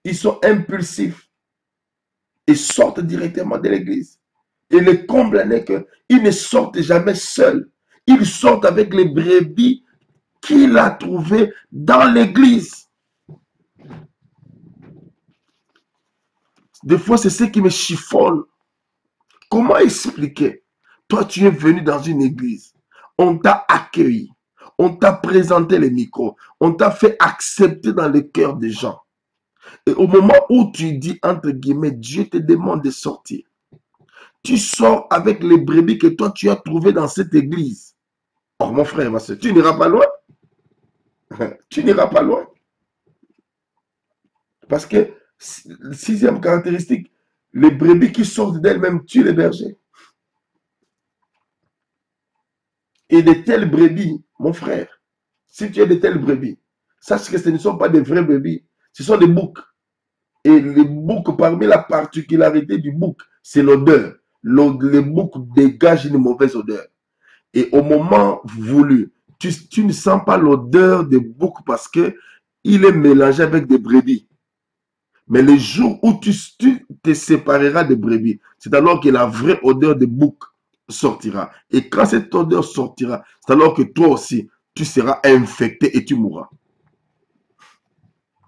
Ils sont impulsifs. Ils sortent directement de l'église. Et le comble n'est qu'ils ne sortent jamais seuls. Ils sortent avec les brebis qu'il a trouvées dans l'église. Des fois, c'est ce qui me chiffonne. Comment expliquer? Toi, tu es venu dans une église. On t'a accueilli. On t'a présenté les micros. On t'a fait accepter dans le cœur des gens. Et au moment où tu dis, entre guillemets, Dieu te demande de sortir. Tu sors avec les brebis que toi, tu as trouvées dans cette église. Oh, mon frère, ma soeur, tu n'iras pas loin. Tu n'iras pas loin. Parce que, sixième caractéristique, les brebis qui sortent d'elles-mêmes tuent les bergers. Et de telles brebis, mon frère, si tu as de telles brebis, sache que ce ne sont pas des vraies brebis, ce sont des boucs. Et les boucs, parmi la particularité du bouc, c'est l'odeur. Les boucs dégagent une mauvaise odeur. Et au moment voulu, tu ne sens pas l'odeur des boucs parce que il est mélangé avec des brebis. Mais le jour où tu te sépareras des brebis, c'est alors que la vraie odeur des boucs sortira. Et quand cette odeur sortira, c'est alors que toi aussi, tu seras infecté et tu mourras.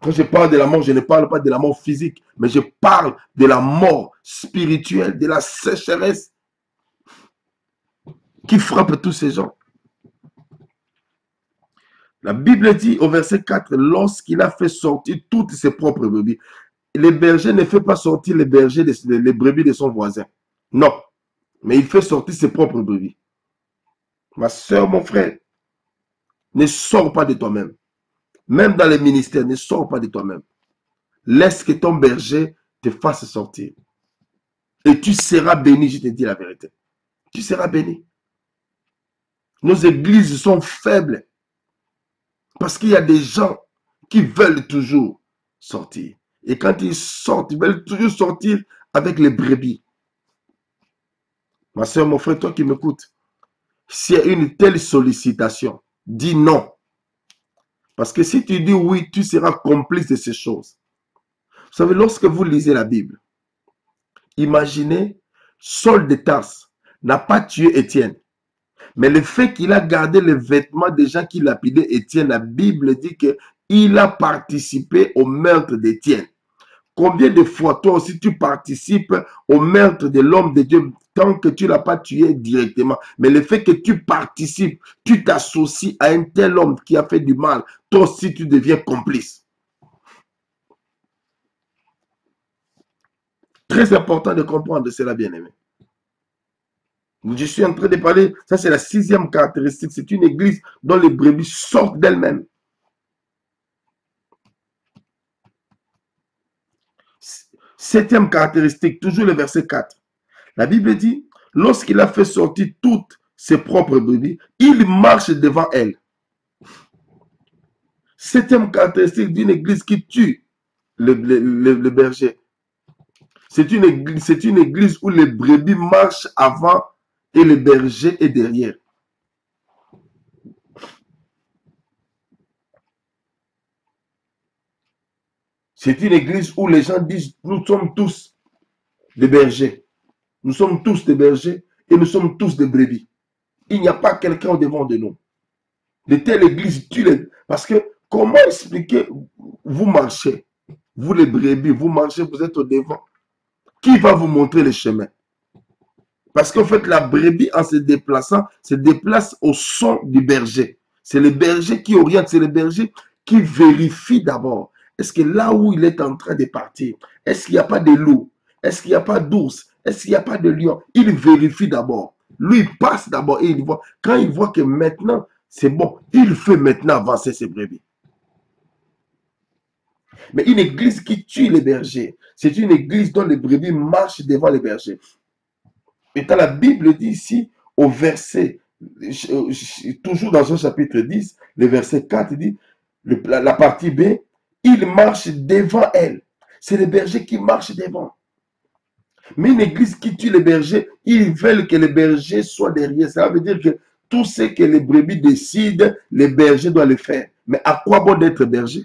Quand je parle de la mort, je ne parle pas de la mort physique, mais je parle de la mort spirituelle, de la sécheresse qui frappe tous ces gens. La Bible dit au verset 4, lorsqu'il a fait sortir toutes ses propres brebis, le berger ne fait pas sortir les brebis de son voisin. Non, mais il fait sortir ses propres brebis. Ma soeur, mon frère, ne sors pas de toi-même. Même dans les ministères, ne sors pas de toi-même. Laisse que ton berger te fasse sortir. Et tu seras béni, je te dis la vérité. Tu seras béni. Nos églises sont faibles. Parce qu'il y a des gens qui veulent toujours sortir. Et quand ils sortent, ils veulent toujours sortir avec les brebis. Ma soeur, mon frère, toi qui m'écoutes, s'il y a une telle sollicitation, dis non. Parce que si tu dis oui, tu seras complice de ces choses. Vous savez, lorsque vous lisez la Bible, imaginez, Saul de Tarse n'a pas tué Étienne. Mais le fait qu'il a gardé les vêtements des gens qui lapidaient Étienne, la Bible dit qu'il a participé au meurtre d'Étienne. Combien de fois toi aussi tu participes au meurtre de l'homme de Dieu tant que tu ne l'as pas tué directement. Mais le fait que tu participes, tu t'associes à un tel homme qui a fait du mal, toi aussi tu deviens complice. Très important de comprendre cela, bien-aimé. Je suis en train de parler, ça c'est la 6e caractéristique. C'est une église dont les brebis sortent d'elles-mêmes. 7e caractéristique, toujours le verset 4. La Bible dit, lorsqu'il a fait sortir toutes ses propres brebis, il marche devant elles. 7e caractéristique d'une église qui tue le berger. C'est une église où les brebis marchent avant et le berger est derrière. C'est une église où les gens disent, nous sommes tous des bergers. Nous sommes tous des bergers et nous sommes tous des brebis. Il n'y a pas quelqu'un au devant de nous. De telle église tue les... Parce que comment expliquer, vous marchez, vous les brebis, vous marchez, vous êtes au devant. Qui va vous montrer le chemin? Parce qu'en fait, la brebis, en se déplaçant, se déplace au son du berger. C'est le berger qui oriente, c'est le berger qui vérifie d'abord. Est-ce que là où il est en train de partir, est-ce qu'il n'y a pas de loup? Est-ce qu'il n'y a pas d'ours? Est-ce qu'il n'y a pas de lion? Il vérifie d'abord. Lui, il passe d'abord et il voit. Quand il voit que maintenant, c'est bon, il fait maintenant avancer ses brebis. Mais une église qui tue les bergers, c'est une église dont les brebis marchent devant les bergers. Et quand la Bible dit ici, au verset, toujours dans son chapitre 10, le verset 4 dit, la partie B, il marche devant elle. C'est les bergers qui marchent devant. Mais une église qui tue les bergers, ils veulent que les bergers soient derrière. Ça veut dire que tout ce que les brebis décident, les bergers doivent le faire. Mais à quoi bon d'être berger?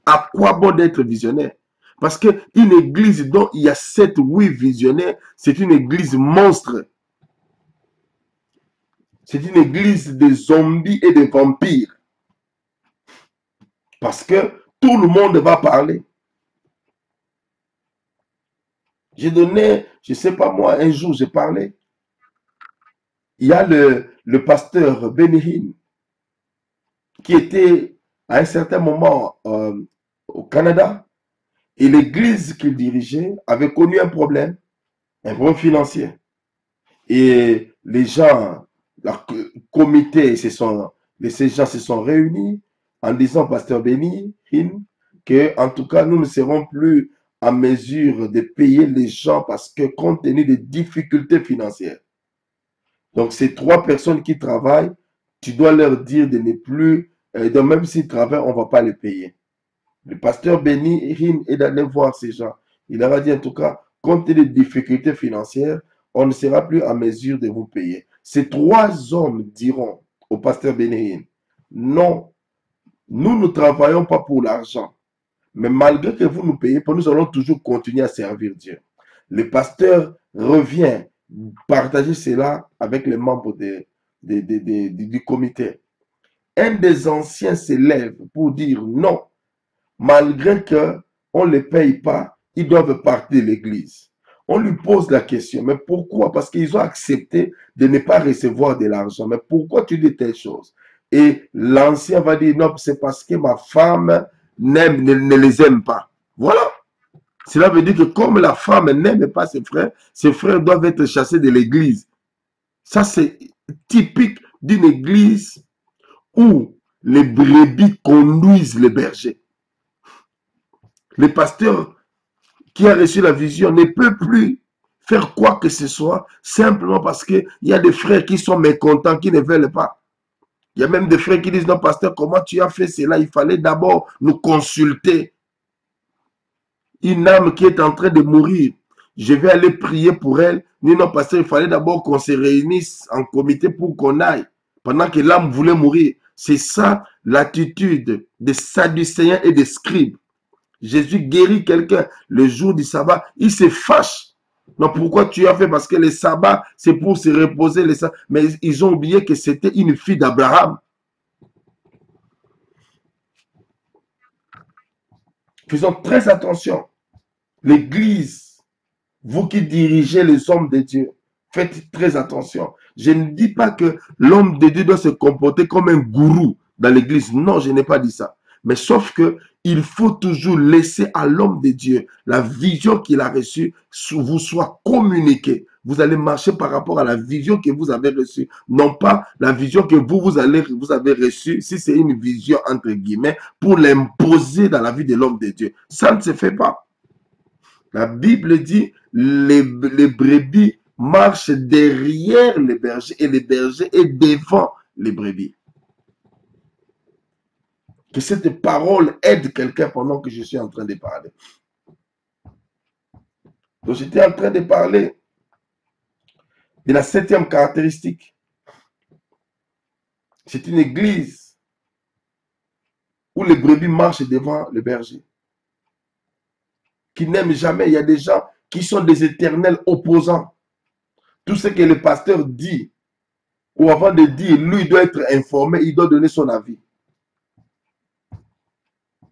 À quoi bon d'être visionnaire? Parce qu'une église dont il y a 7 ou 8 visionnaires, c'est une église monstre. C'est une église de zombies et de vampires. Parce que tout le monde va parler. J'ai donné, je ne sais pas moi, un jour j'ai parlé. Il y a le pasteur Benny qui était à un certain moment au Canada. Et l'église qu'il dirigeait avait connu un problème financier. Et les gens, le comité, ces gens se sont réunis en disant, pasteur Benny Hinn, que en tout cas, nous ne serons plus en mesure de payer les gens parce que compte tenu des difficultés financières. Donc, ces 3 personnes qui travaillent, tu dois leur dire de ne plus, donc même s'ils travaillent, on ne va pas les payer. Le pasteur Benny Hinn est d'aller voir ces gens. Il leur a dit en tout cas, compte tenu des difficultés financières, on ne sera plus en mesure de vous payer. Ces 3 hommes diront au pasteur Benny Hinn, non, nous ne travaillons pas pour l'argent, mais malgré que vous nous payez, nous allons toujours continuer à servir Dieu. Le pasteur revient partager cela avec les membres du comité. Un des anciens s'élève pour dire non, malgré qu'on ne les paye pas, ils doivent partir de l'église. On lui pose la question, mais pourquoi? Parce qu'ils ont accepté de ne pas recevoir de l'argent. Mais pourquoi tu dis telle chose? Et l'ancien va dire, non, c'est parce que ma femme ne les aime pas. Voilà. Cela veut dire que comme la femme n'aime pas ses frères doivent être chassés de l'église. Ça, c'est typique d'une église où les brebis conduisent les bergers. Le pasteur qui a reçu la vision ne peut plus faire quoi que ce soit simplement parce qu'il y a des frères qui sont mécontents, qui ne veulent pas. Il y a même des frères qui disent, non, pasteur, comment tu as fait cela? Il fallait d'abord nous consulter. Une âme qui est en train de mourir, je vais aller prier pour elle. Non, pasteur, il fallait d'abord qu'on se réunisse en comité pour qu'on aille, pendant que l'âme voulait mourir. C'est ça l'attitude des Sadducéens et des scribes. Jésus guérit quelqu'un le jour du sabbat, il se fâche. Non, pourquoi tu as fait? Parce que le sabbat, c'est pour se reposer. Mais ils ont oublié que c'était une fille d'Abraham. Faisons très attention. L'église, vous qui dirigez les hommes de Dieu, faites très attention. Je ne dis pas que l'homme de Dieu doit se comporter comme un gourou dans l'église. Non, je n'ai pas dit ça. Mais sauf que il faut toujours laisser à l'homme de Dieu la vision qu'il a reçue vous soit communiquée. Vous allez marcher par rapport à la vision que vous avez reçue. Non pas la vision que vous avez reçue, si c'est une vision entre guillemets, pour l'imposer dans la vie de l'homme de Dieu. Ça ne se fait pas. La Bible dit, les brebis marchent derrière les bergers et les bergers est devant les brebis. Que cette parole aide quelqu'un pendant que je suis en train de parler. Donc j'étais en train de parler de la 7e caractéristique. C'est une église où les brebis marchent devant le berger. Qui n'aiment jamais. Il y a des gens qui sont des éternels opposants. Tout ce que le pasteur dit, ou avant de dire, lui doit être informé, il doit donner son avis.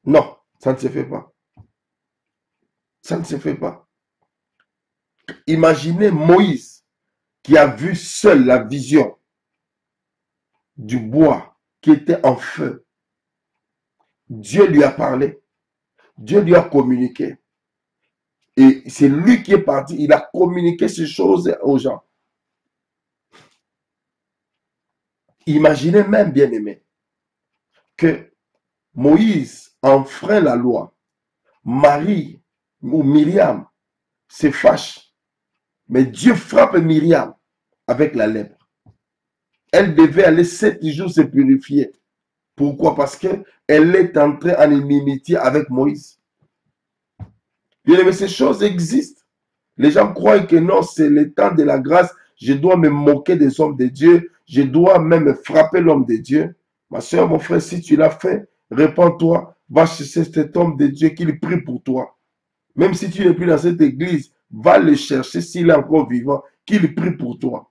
Non, ça ne se fait pas. Ça ne se fait pas. Imaginez Moïse qui a vu seul la vision du bois qui était en feu. Dieu lui a parlé. Dieu lui a communiqué. Et c'est lui qui est parti. Il a communiqué ces choses aux gens. Imaginez même, bien aimé, que Moïse enfreint la loi. Marie ou Myriam se fâche. Mais Dieu frappe Myriam avec la lèpre. Elle devait aller 7 jours se purifier. Pourquoi? Parce qu'elle est entrée en inimitié avec Moïse. Bien aimé, ces choses existent. Les gens croient que non, c'est le temps de la grâce. Je dois me moquer des hommes de Dieu. Je dois même frapper l'homme de Dieu. Ma soeur, mon frère, si tu l'as fait, répands-toi. Va chercher cet homme de Dieu qu'il prie pour toi. Même si tu n'es plus dans cette église, va le chercher s'il est encore vivant, qu'il prie pour toi.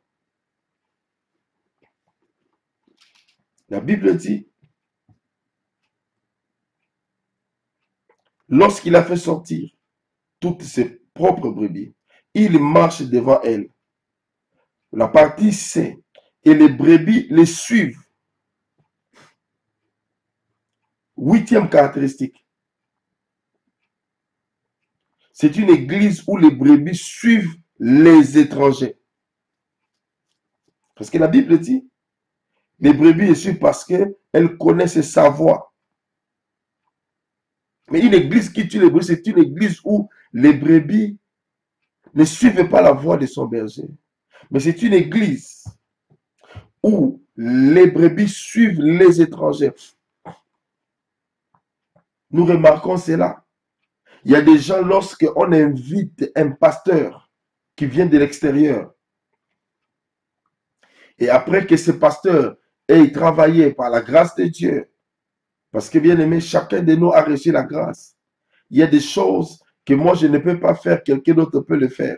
La Bible dit, lorsqu'il a fait sortir toutes ses propres brebis, il marche devant elle. La partie C, et les brebis les suivent. 8e caractéristique. C'est une église où les brebis suivent les étrangers. Parce que la Bible dit, les brebis les suivent parce qu'elles connaissent sa voix. Mais une église qui tue les brebis, c'est une église où les brebis ne suivent pas la voix de son berger. Mais c'est une église où les brebis suivent les étrangers. Nous remarquons cela. Il y a des gens, lorsqu'on invite un pasteur qui vient de l'extérieur, et après que ce pasteur ait travaillé par la grâce de Dieu, parce que bien aimé, chacun de nous a reçu la grâce. Il y a des choses que moi je ne peux pas faire, quelqu'un d'autre peut le faire.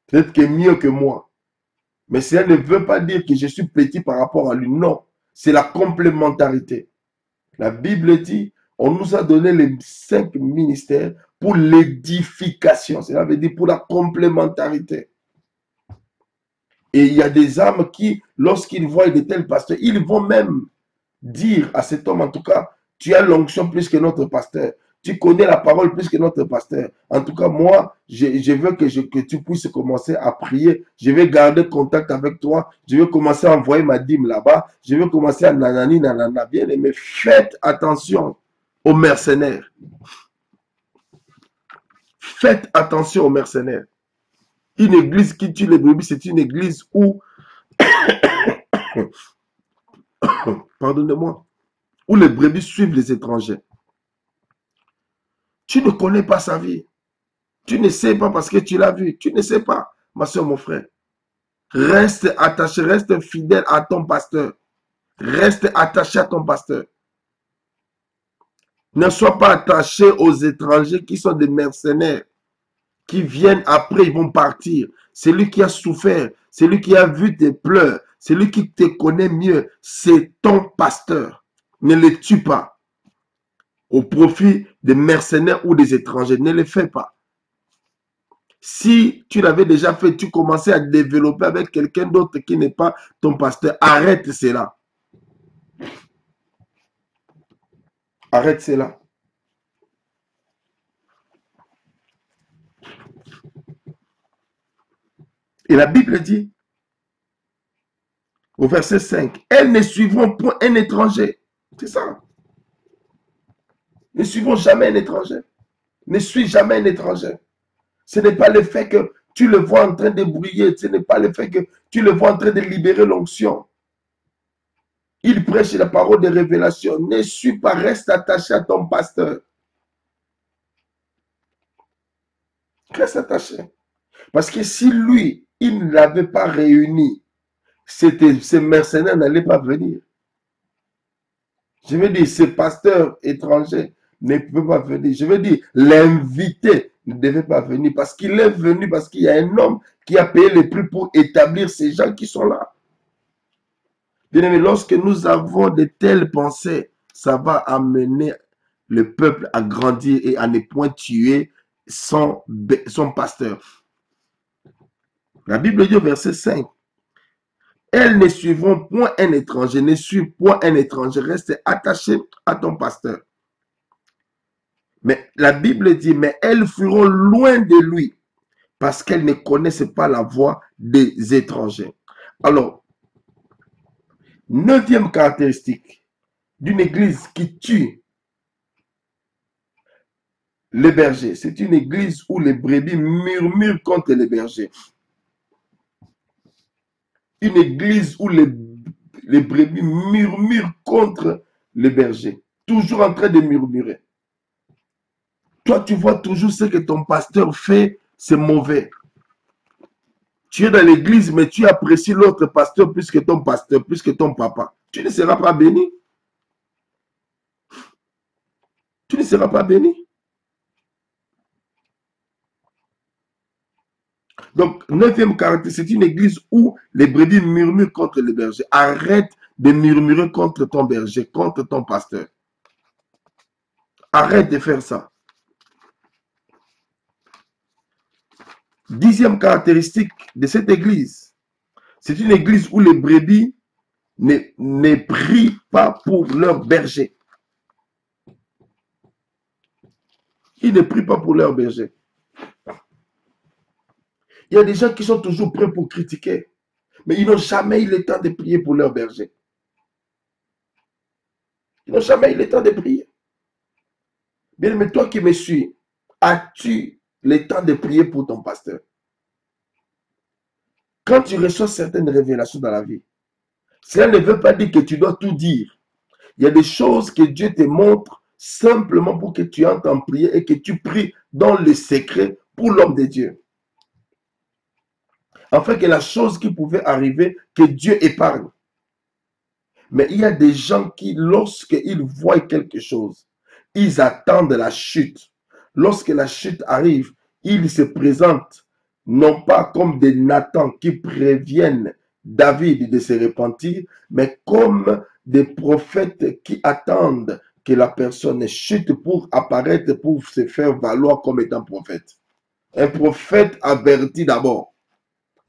Peut-être que mieux que moi. Mais cela ne veut pas dire que je suis petit par rapport à lui. Non, c'est la complémentarité. La Bible dit, on nous a donné les 5 ministères pour l'édification. Cela veut dire pour la complémentarité. Et il y a des âmes qui, lorsqu'ils voient de tels pasteurs, ils vont même dire à cet homme, en tout cas, tu as l'onction plus que notre pasteur. Tu connais la parole plus que notre pasteur. En tout cas, moi, je veux que tu puisses commencer à prier. Je vais garder contact avec toi. Je vais commencer à envoyer ma dîme là-bas. Je vais commencer à nanani, nanana. Bien aimé, faites attention aux mercenaires. Faites attention aux mercenaires. Une église qui tue les brebis, c'est une église où, pardonnez-moi, où les brebis suivent les étrangers. Tu ne connais pas sa vie. Tu ne sais pas parce que tu l'as vu. Tu ne sais pas, ma soeur, mon frère. Reste attaché, reste fidèle à ton pasteur. Reste attaché à ton pasteur. Ne sois pas attaché aux étrangers qui sont des mercenaires, qui viennent après, ils vont partir. Celui qui a souffert, celui qui a vu tes pleurs, celui qui te connaît mieux, c'est ton pasteur. Ne le tue pas au profit des mercenaires ou des étrangers. Ne le fais pas. Si tu l'avais déjà fait, tu commençais à développer avec quelqu'un d'autre qui n'est pas ton pasteur. Arrête cela. Arrête cela. Et la Bible dit, au verset 5, elles ne suivront point un étranger. C'est ça. Ne suivront jamais un étranger. Ne suis jamais un étranger. Ce n'est pas le fait que tu le vois en train de briller. Ce n'est pas le fait que tu le vois en train de libérer l'onction. Il prêche la parole de révélation. Ne suis pas, reste attaché à ton pasteur. Reste attaché. Parce que si lui, il ne l'avait pas réuni, ces mercenaires n'allaient pas venir. Je veux dire, ce pasteur étranger ne peut pas venir. Je veux dire, l'invité ne devait pas venir parce qu'il est venu, parce qu'il y a un homme qui a payé le prix pour établir ces gens qui sont là. Bien aimé, lorsque nous avons de telles pensées, ça va amener le peuple à grandir et à ne point tuer son pasteur. La Bible dit au verset 5, elles ne suivront point un étranger, ne suivent point un étranger, reste attaché à ton pasteur. Mais la Bible dit, mais elles fuiront loin de lui parce qu'elles ne connaissent pas la voix des étrangers. Alors, 9e caractéristique d'une église qui tue les bergers, c'est une église où les brebis murmurent contre les bergers. Une église où les brebis murmurent contre les bergers. Toujours en train de murmurer. Toi, tu vois toujours ce que ton pasteur fait, c'est mauvais. Tu es dans l'église, mais tu apprécies l'autre pasteur plus que ton pasteur, plus que ton papa. Tu ne seras pas béni. Tu ne seras pas béni. Donc, 9e caractéristique, c'est une église où les brebis murmurent contre les bergers. Arrête de murmurer contre ton berger, contre ton pasteur. Arrête de faire ça. 10e caractéristique de cette église, c'est une église où les brebis ne prient pas pour leur berger. Ils ne prient pas pour leur berger. Il y a des gens qui sont toujours prêts pour critiquer, mais ils n'ont jamais eu le temps de prier pour leur berger. Ils n'ont jamais eu le temps de prier. Bien, mais toi qui me suis, as-tu le temps de prier pour ton pasteur? Quand tu reçois certaines révélations dans la vie, cela ne veut pas dire que tu dois tout dire. Il y a des choses que Dieu te montre simplement pour que tu entres en prière et que tu pries dans le secret pour l'homme de Dieu. Afin que la chose qui pouvait arriver, que Dieu épargne. Mais il y a des gens qui, lorsqu'ils voient quelque chose, ils attendent la chute. Lorsque la chute arrive, ils se présentent non pas comme des Nathan qui préviennent David de se repentir, mais comme des prophètes qui attendent que la personne chute pour apparaître, pour se faire valoir comme étant prophète. Un prophète avertit d'abord.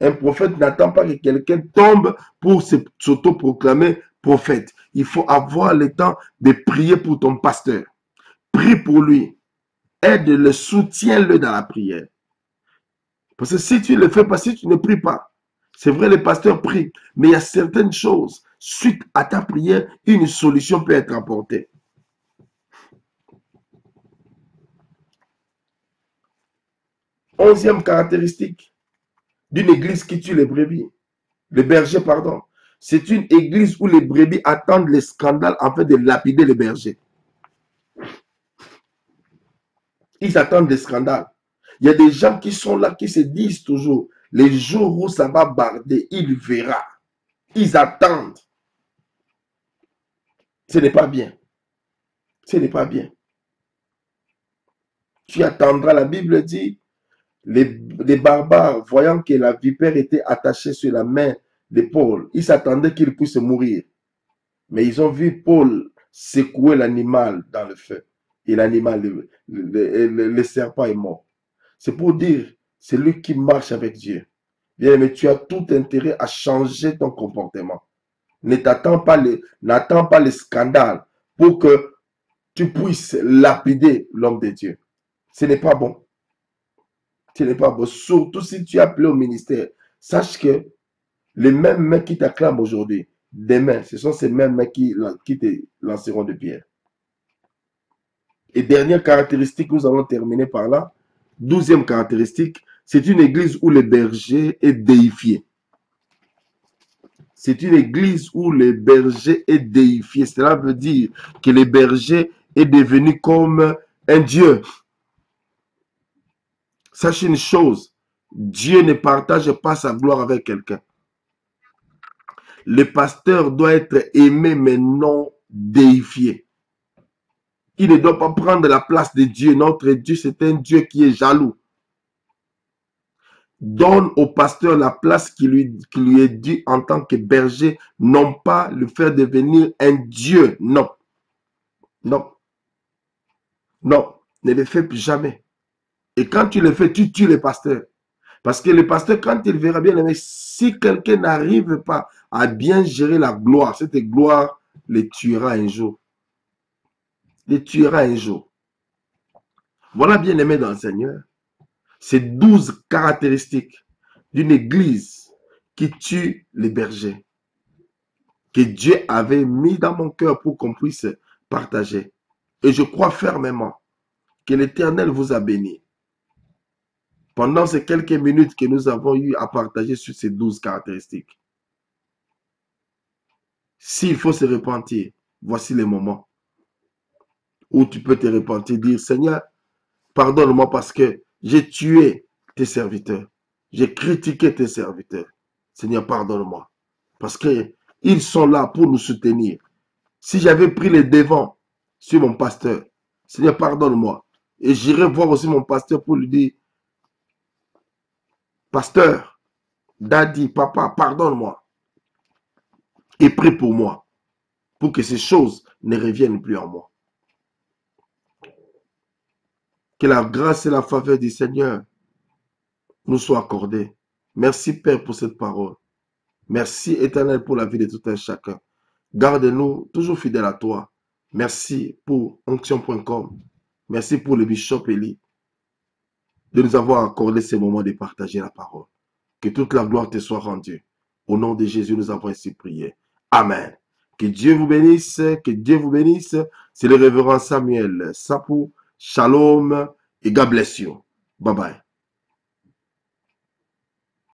Un prophète n'attend pas que quelqu'un tombe pour s'auto-proclamer prophète. Il faut avoir le temps de prier pour ton pasteur. Prie pour lui. Aide-le, soutiens-le dans la prière. Parce que si tu ne le fais pas, si tu ne pries pas, c'est vrai, le pasteur prie, mais il y a certaines choses, suite à ta prière, une solution peut être apportée. Onzième caractéristique d'une église qui tue les brebis, les bergers, pardon. C'est une église où les brebis attendent les scandales afin de lapider les bergers. Ils attendent des scandales. Il y a des gens qui sont là, qui se disent toujours, les jours où ça va barder, il verra. Ils attendent. Ce n'est pas bien. Ce n'est pas bien. Tu attendras, la Bible dit, les barbares, voyant que la vipère était attachée sur la main de Paul, ils s'attendaient qu'il puisse mourir. Mais ils ont vu Paul secouer l'animal dans le feu. Et l'animal, le serpent est mort. C'est pour dire, c'est lui qui marche avec Dieu. Bien, mais tu as tout intérêt à changer ton comportement. N'attends pas les scandales pour que tu puisses lapider l'homme de Dieu. Ce n'est pas bon. Ce n'est pas bon. Surtout si tu es appelé au ministère. Sache que les mêmes mains qui t'acclament aujourd'hui, demain, ce sont ces mêmes mains qui te lanceront de pierres. Et dernière caractéristique, nous allons terminer par là. 12e caractéristique, c'est une église où le berger est déifié. C'est une église où le berger est déifié. Cela veut dire que le berger est devenu comme un Dieu. Sachez une chose, Dieu ne partage pas sa gloire avec quelqu'un. Le pasteur doit être aimé mais non déifié. Il ne doit pas prendre la place de Dieu. Notre Dieu, c'est un Dieu qui est jaloux. Donne au pasteur la place qui lui est due en tant que berger, non pas le faire devenir un Dieu. Non, non, non, ne le fais plus jamais. Et quand tu le fais, tu tues le pasteur. Parce que le pasteur, quand il verra bien, mais si quelqu'un n'arrive pas à bien gérer la gloire, cette gloire les tuera un jour. Les tuera un jour. Voilà, bien aimé dans le Seigneur, ces 12 caractéristiques d'une église qui tue les bergers, que Dieu avait mis dans mon cœur pour qu'on puisse partager. Et je crois fermement que l'Éternel vous a béni pendant ces quelques minutes que nous avons eu à partager sur ces 12 caractéristiques. S'il faut se repentir, voici le moment où tu peux te repentir, dire Seigneur, pardonne-moi parce que j'ai tué tes serviteurs. J'ai critiqué tes serviteurs. Seigneur, pardonne-moi. Parce qu'ils sont là pour nous soutenir. Si j'avais pris les devants sur mon pasteur, Seigneur, pardonne-moi. Et j'irai voir aussi mon pasteur pour lui dire, pasteur, daddy, papa, pardonne-moi. Et prie pour moi. Pour que ces choses ne reviennent plus en moi. Que la grâce et la faveur du Seigneur nous soient accordées. Merci Père pour cette parole. Merci Éternel pour la vie de tout un chacun. Garde-nous toujours fidèles à toi. Merci pour onction.com. Merci pour le bishop Eli de nous avoir accordé ces moments de partager la parole. Que toute la gloire te soit rendue. Au nom de Jésus, nous avons ainsi prié. Amen. Que Dieu vous bénisse. Que Dieu vous bénisse. C'est le révérend Samuel Sapou. Shalom et God bless you. Bye bye.